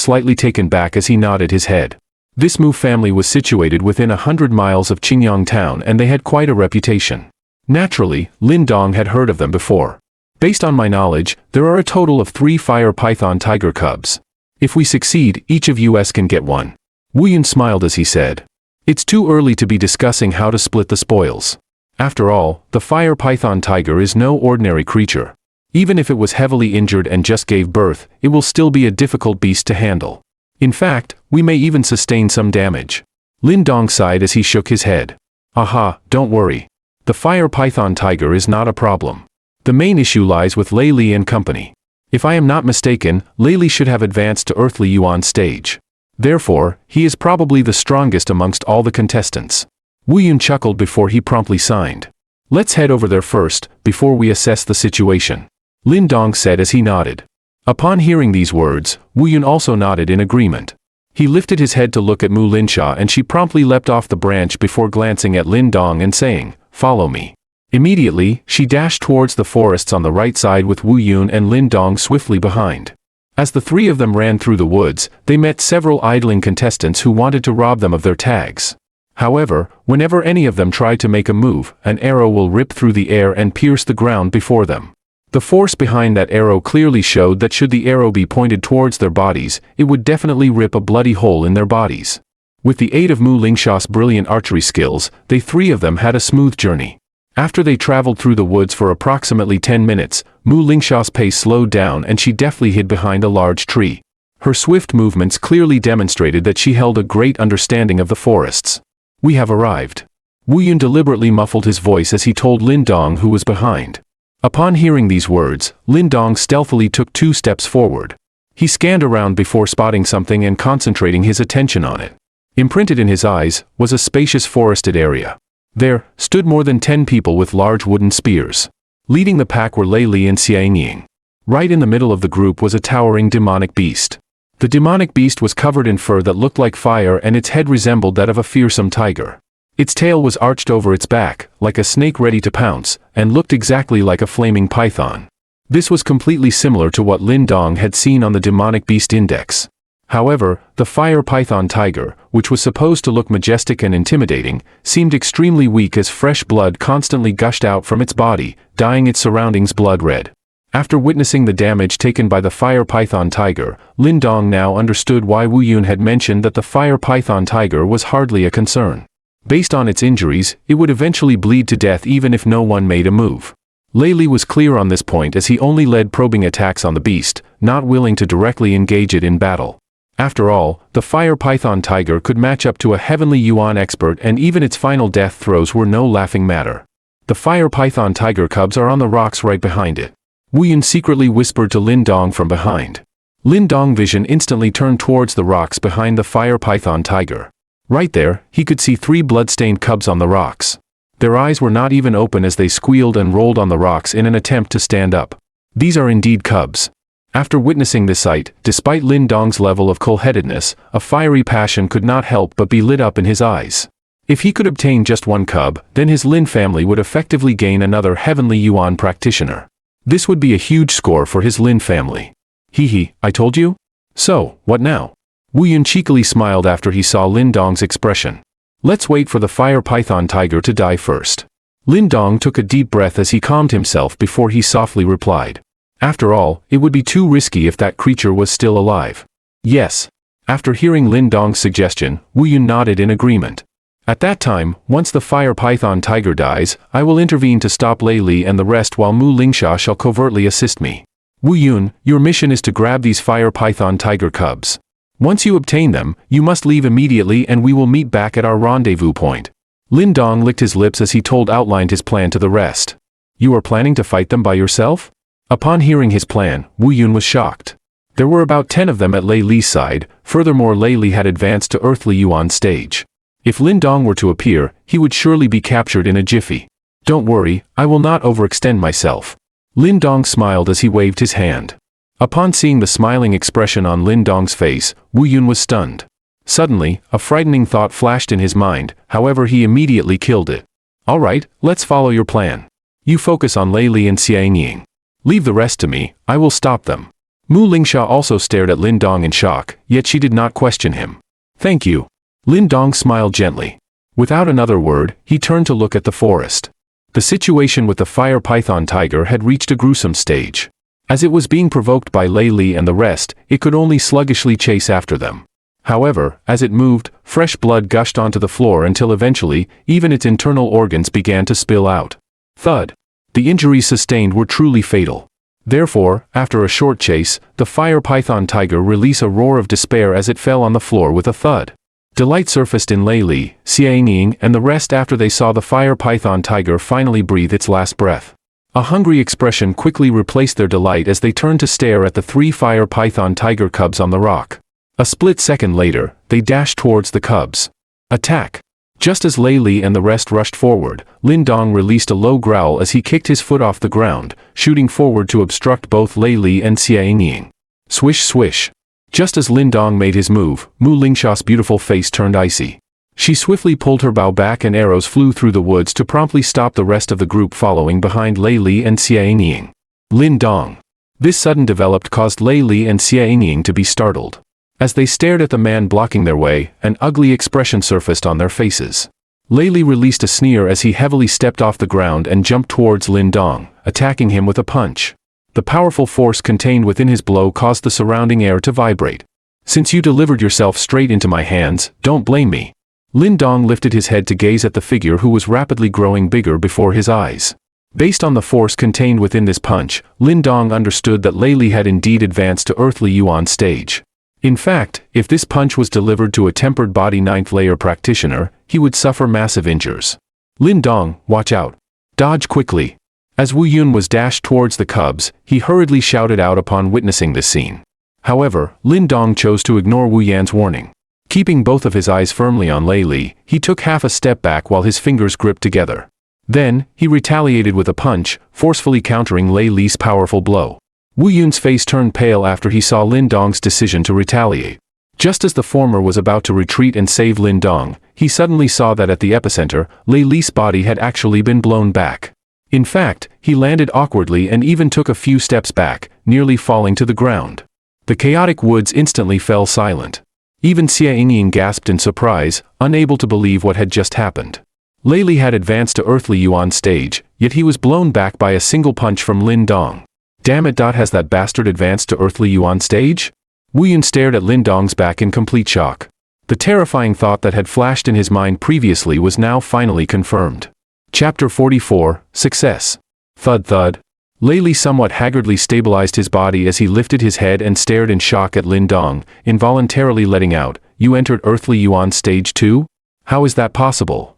slightly taken back as he nodded his head. This Mu family was situated within 100 miles of Qingyang town and they had quite a reputation. Naturally, Lin Dong had heard of them before. Based on my knowledge, there are a total of 3 fire python tiger cubs. If we succeed, each of us can get one. Wu Yun smiled as he said. It's too early to be discussing how to split the spoils. After all, the fire python tiger is no ordinary creature. Even if it was heavily injured and just gave birth, it will still be a difficult beast to handle. In fact, we may even sustain some damage. Lin Dong sighed as he shook his head. Aha, don't worry. The fire python tiger is not a problem. The main issue lies with Lei Li and company. If I am not mistaken, Lei Li should have advanced to earthly yuan stage. Therefore, he is probably the strongest amongst all the contestants. Wu Yun chuckled before he promptly signed. Let's head over there first, before we assess the situation. Lin Dong said as he nodded. Upon hearing these words, Wu Yun also nodded in agreement. He lifted his head to look at Mu Linsha and she promptly leapt off the branch before glancing at Lin Dong and saying, "Follow me." Immediately, she dashed towards the forests on the right side with Wu Yun and Lin Dong swiftly behind. As the 3 of them ran through the woods, they met several idling contestants who wanted to rob them of their tags. However, whenever any of them tried to make a move, an arrow will rip through the air and pierce the ground before them. The force behind that arrow clearly showed that should the arrow be pointed towards their bodies, it would definitely rip a bloody hole in their bodies. With the aid of Mu Lingsha's brilliant archery skills, they 3 of them had a smooth journey. After they traveled through the woods for approximately 10 minutes, Mu Lingsha's pace slowed down and she deftly hid behind a large tree. Her swift movements clearly demonstrated that she held a great understanding of the forests. We have arrived. Wu Yun deliberately muffled his voice as he told Lin Dong who was behind. Upon hearing these words, Lin Dong stealthily took 2 steps forward. He scanned around before spotting something and concentrating his attention on it. Imprinted in his eyes was a spacious forested area. There stood more than 10 people with large wooden spears. Leading the pack were Lei Li and Xie Ying. Right in the middle of the group was a towering demonic beast. The demonic beast was covered in fur that looked like fire and its head resembled that of a fearsome tiger. Its tail was arched over its back, like a snake ready to pounce, and looked exactly like a flaming python. This was completely similar to what Lin Dong had seen on the demonic beast index. However, the fire python tiger, which was supposed to look majestic and intimidating, seemed extremely weak as fresh blood constantly gushed out from its body, dyeing its surroundings blood red. After witnessing the damage taken by the fire python tiger, Lin Dong now understood why Wu Yun had mentioned that the fire python tiger was hardly a concern. Based on its injuries, it would eventually bleed to death even if no one made a move. Lei Li was clear on this point as he only led probing attacks on the beast, not willing to directly engage it in battle. After all, the fire python tiger could match up to a heavenly yuan expert, and even its final death throes were no laughing matter. The fire python tiger cubs are on the rocks right behind it. Wu Yun secretly whispered to Lin Dong from behind. Lin Dong's vision instantly turned towards the rocks behind the fire python tiger. Right there, he could see 3 blood-stained cubs on the rocks. Their eyes were not even open as they squealed and rolled on the rocks in an attempt to stand up. These are indeed cubs. After witnessing this sight, despite Lin Dong's level of cold-headedness, a fiery passion could not help but be lit up in his eyes. If he could obtain just 1 cub, then his Lin family would effectively gain another heavenly yuan practitioner. This would be a huge score for his Lin family. Hee, I told you? So, what now? Wu Yun cheekily smiled after he saw Lin Dong's expression. Let's wait for the fire python tiger to die first. Lin Dong took a deep breath as he calmed himself before he softly replied. After all, it would be too risky if that creature was still alive. Yes. After hearing Lin Dong's suggestion, Wu Yun nodded in agreement. At that time, once the fire python tiger dies, I will intervene to stop Lei Li and the rest, while Mu Lingsha shall covertly assist me. Wu Yun, your mission is to grab these fire python tiger cubs. Once you obtain them, you must leave immediately and we will meet back at our rendezvous point. Lin Dong licked his lips as he outlined his plan to the rest. You are planning to fight them by yourself? Upon hearing his plan, Wu Yun was shocked. There were about 10 of them at Lei Li's side. Furthermore, Lei Li had advanced to earthly yuan stage. If Lin Dong were to appear, he would surely be captured in a jiffy. Don't worry, I will not overextend myself. Lin Dong smiled as he waved his hand. Upon seeing the smiling expression on Lin Dong's face, Wu Yun was stunned. Suddenly, a frightening thought flashed in his mind, however he immediately killed it. Alright, let's follow your plan. You focus on Lei Li and Xianying. Leave the rest to me, I will stop them. Mu Lingsha also stared at Lin Dong in shock, yet she did not question him. Thank you. Lin Dong smiled gently. Without another word, he turned to look at the forest. The situation with the fire python tiger had reached a gruesome stage. As it was being provoked by Lei Li and the rest, it could only sluggishly chase after them. However, as it moved, fresh blood gushed onto the floor until eventually, even its internal organs began to spill out. Thud. The injuries sustained were truly fatal. Therefore, after a short chase, the fire python tiger released a roar of despair as it fell on the floor with a thud. Delight surfaced in Lei Li, Xianying, and the rest after they saw the fire python tiger finally breathe its last breath. A hungry expression quickly replaced their delight as they turned to stare at the 3 fire python tiger cubs on the rock. A split second later, they dashed towards the cubs. Attack! Just as Lei Li and the rest rushed forward, Lin Dong released a low growl as he kicked his foot off the ground, shooting forward to obstruct both Lei Li and Xianying. Swish swish. Just as Lin Dong made his move, Mu Lingsha's beautiful face turned icy. She swiftly pulled her bow back and arrows flew through the woods to promptly stop the rest of the group following behind Lei Li and Xianying. Lin Dong. This sudden development caused Lei Li and Xianying to be startled. As they stared at the man blocking their way, an ugly expression surfaced on their faces. Lei Li released a sneer as he heavily stepped off the ground and jumped towards Lin Dong, attacking him with a punch. The powerful force contained within his blow caused the surrounding air to vibrate. Since you delivered yourself straight into my hands, don't blame me. Lin Dong lifted his head to gaze at the figure who was rapidly growing bigger before his eyes. Based on the force contained within this punch, Lin Dong understood that Lei Li had indeed advanced to earthly yuan stage. In fact, if this punch was delivered to a tempered body 9th layer practitioner, he would suffer massive injuries. Lin Dong, watch out. Dodge quickly. As Wu Yun was dashed towards the cubs, he hurriedly shouted out upon witnessing this scene. However, Lin Dong chose to ignore Wu Yan's warning. Keeping both of his eyes firmly on Lei Li, he took half a step back while his fingers gripped together. Then, he retaliated with a punch, forcefully countering Lei Li's powerful blow. Wu Yun's face turned pale after he saw Lin Dong's decision to retaliate. Just as the former was about to retreat and save Lin Dong, he suddenly saw that at the epicenter, Lei Li's body had actually been blown back. In fact, he landed awkwardly and even took a few steps back, nearly falling to the ground. The chaotic woods instantly fell silent. Even Xianying gasped in surprise, unable to believe what had just happened. Lei Li had advanced to earthly yuan stage, yet he was blown back by a single punch from Lin Dong. Damn it! Has that bastard advanced to earthly yuan stage? Wu Yun stared at Lin Dong's back in complete shock. The terrifying thought that had flashed in his mind previously was now finally confirmed. Chapter 44, Success. Thud thud. Lei Li somewhat haggardly stabilized his body as he lifted his head and stared in shock at Lin Dong, involuntarily letting out, "You entered earthly yuan stage 2? How is that possible?"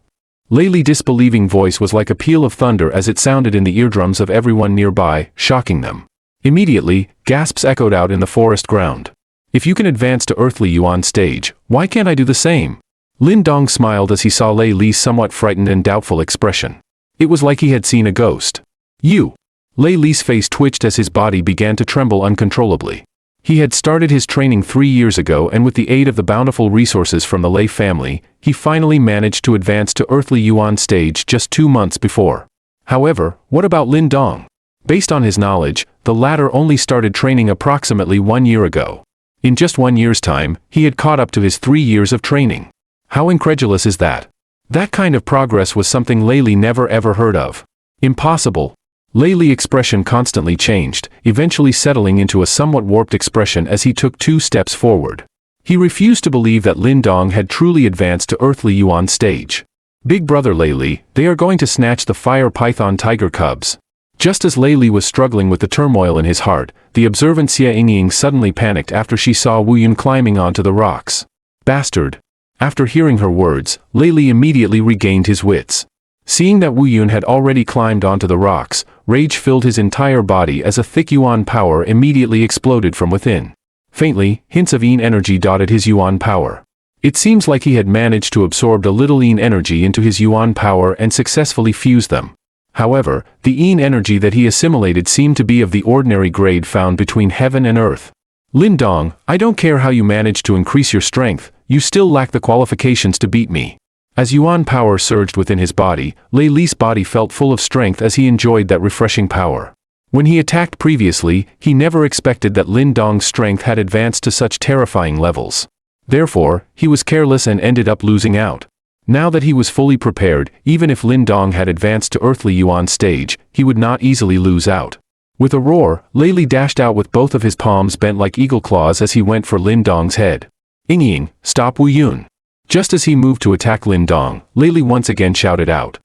Lei Li's disbelieving voice was like a peal of thunder as it sounded in the eardrums of everyone nearby, shocking them. Immediately, gasps echoed out in the forest ground. "If you can advance to earthly yuan stage, why can't I do the same?" Lin Dong smiled as he saw Lei Li's somewhat frightened and doubtful expression. It was like he had seen a ghost. "You!" Lei Li's face twitched as his body began to tremble uncontrollably. He had started his training 3 years ago, and with the aid of the bountiful resources from the Lei family, he finally managed to advance to earthly yuan stage just 2 months before. However, what about Lin Dong? Based on his knowledge, the latter only started training approximately 1 year ago. In just 1 year's time, he had caught up to his 3 years of training. How incredulous is that? That kind of progress was something Lei Li never ever heard of. Impossible. Lei Li's expression constantly changed, eventually settling into a somewhat warped expression as he took 2 steps forward. He refused to believe that Lin Dong had truly advanced to earthly yuan stage. "Big brother Lei Li, they are going to snatch the fire python tiger cubs." Just as Lei Li was struggling with the turmoil in his heart, the observant Xie Yingying suddenly panicked after she saw Wu Yun climbing onto the rocks. "Bastard!" After hearing her words, Lei Li immediately regained his wits. Seeing that Wu Yun had already climbed onto the rocks, rage filled his entire body as a thick yuan power immediately exploded from within. Faintly, hints of yin energy dotted his yuan power. It seems like he had managed to absorb a little yin energy into his yuan power and successfully fused them. However, the yin energy that he assimilated seemed to be of the ordinary grade found between heaven and earth. "Lin Dong, I don't care how you managed to increase your strength, you still lack the qualifications to beat me." As yuan power surged within his body, Lei Li's body felt full of strength as he enjoyed that refreshing power. When he attacked previously, he never expected that Lin Dong's strength had advanced to such terrifying levels. Therefore, he was careless and ended up losing out. Now that he was fully prepared, even if Lin Dong had advanced to earthly yuan stage, he would not easily lose out. With a roar, Lei Li dashed out with both of his palms bent like eagle claws as he went for Lin Dong's head. "Yingying, stop Wu Yun." Just as he moved to attack Lin Dong, Lei Li once again shouted out.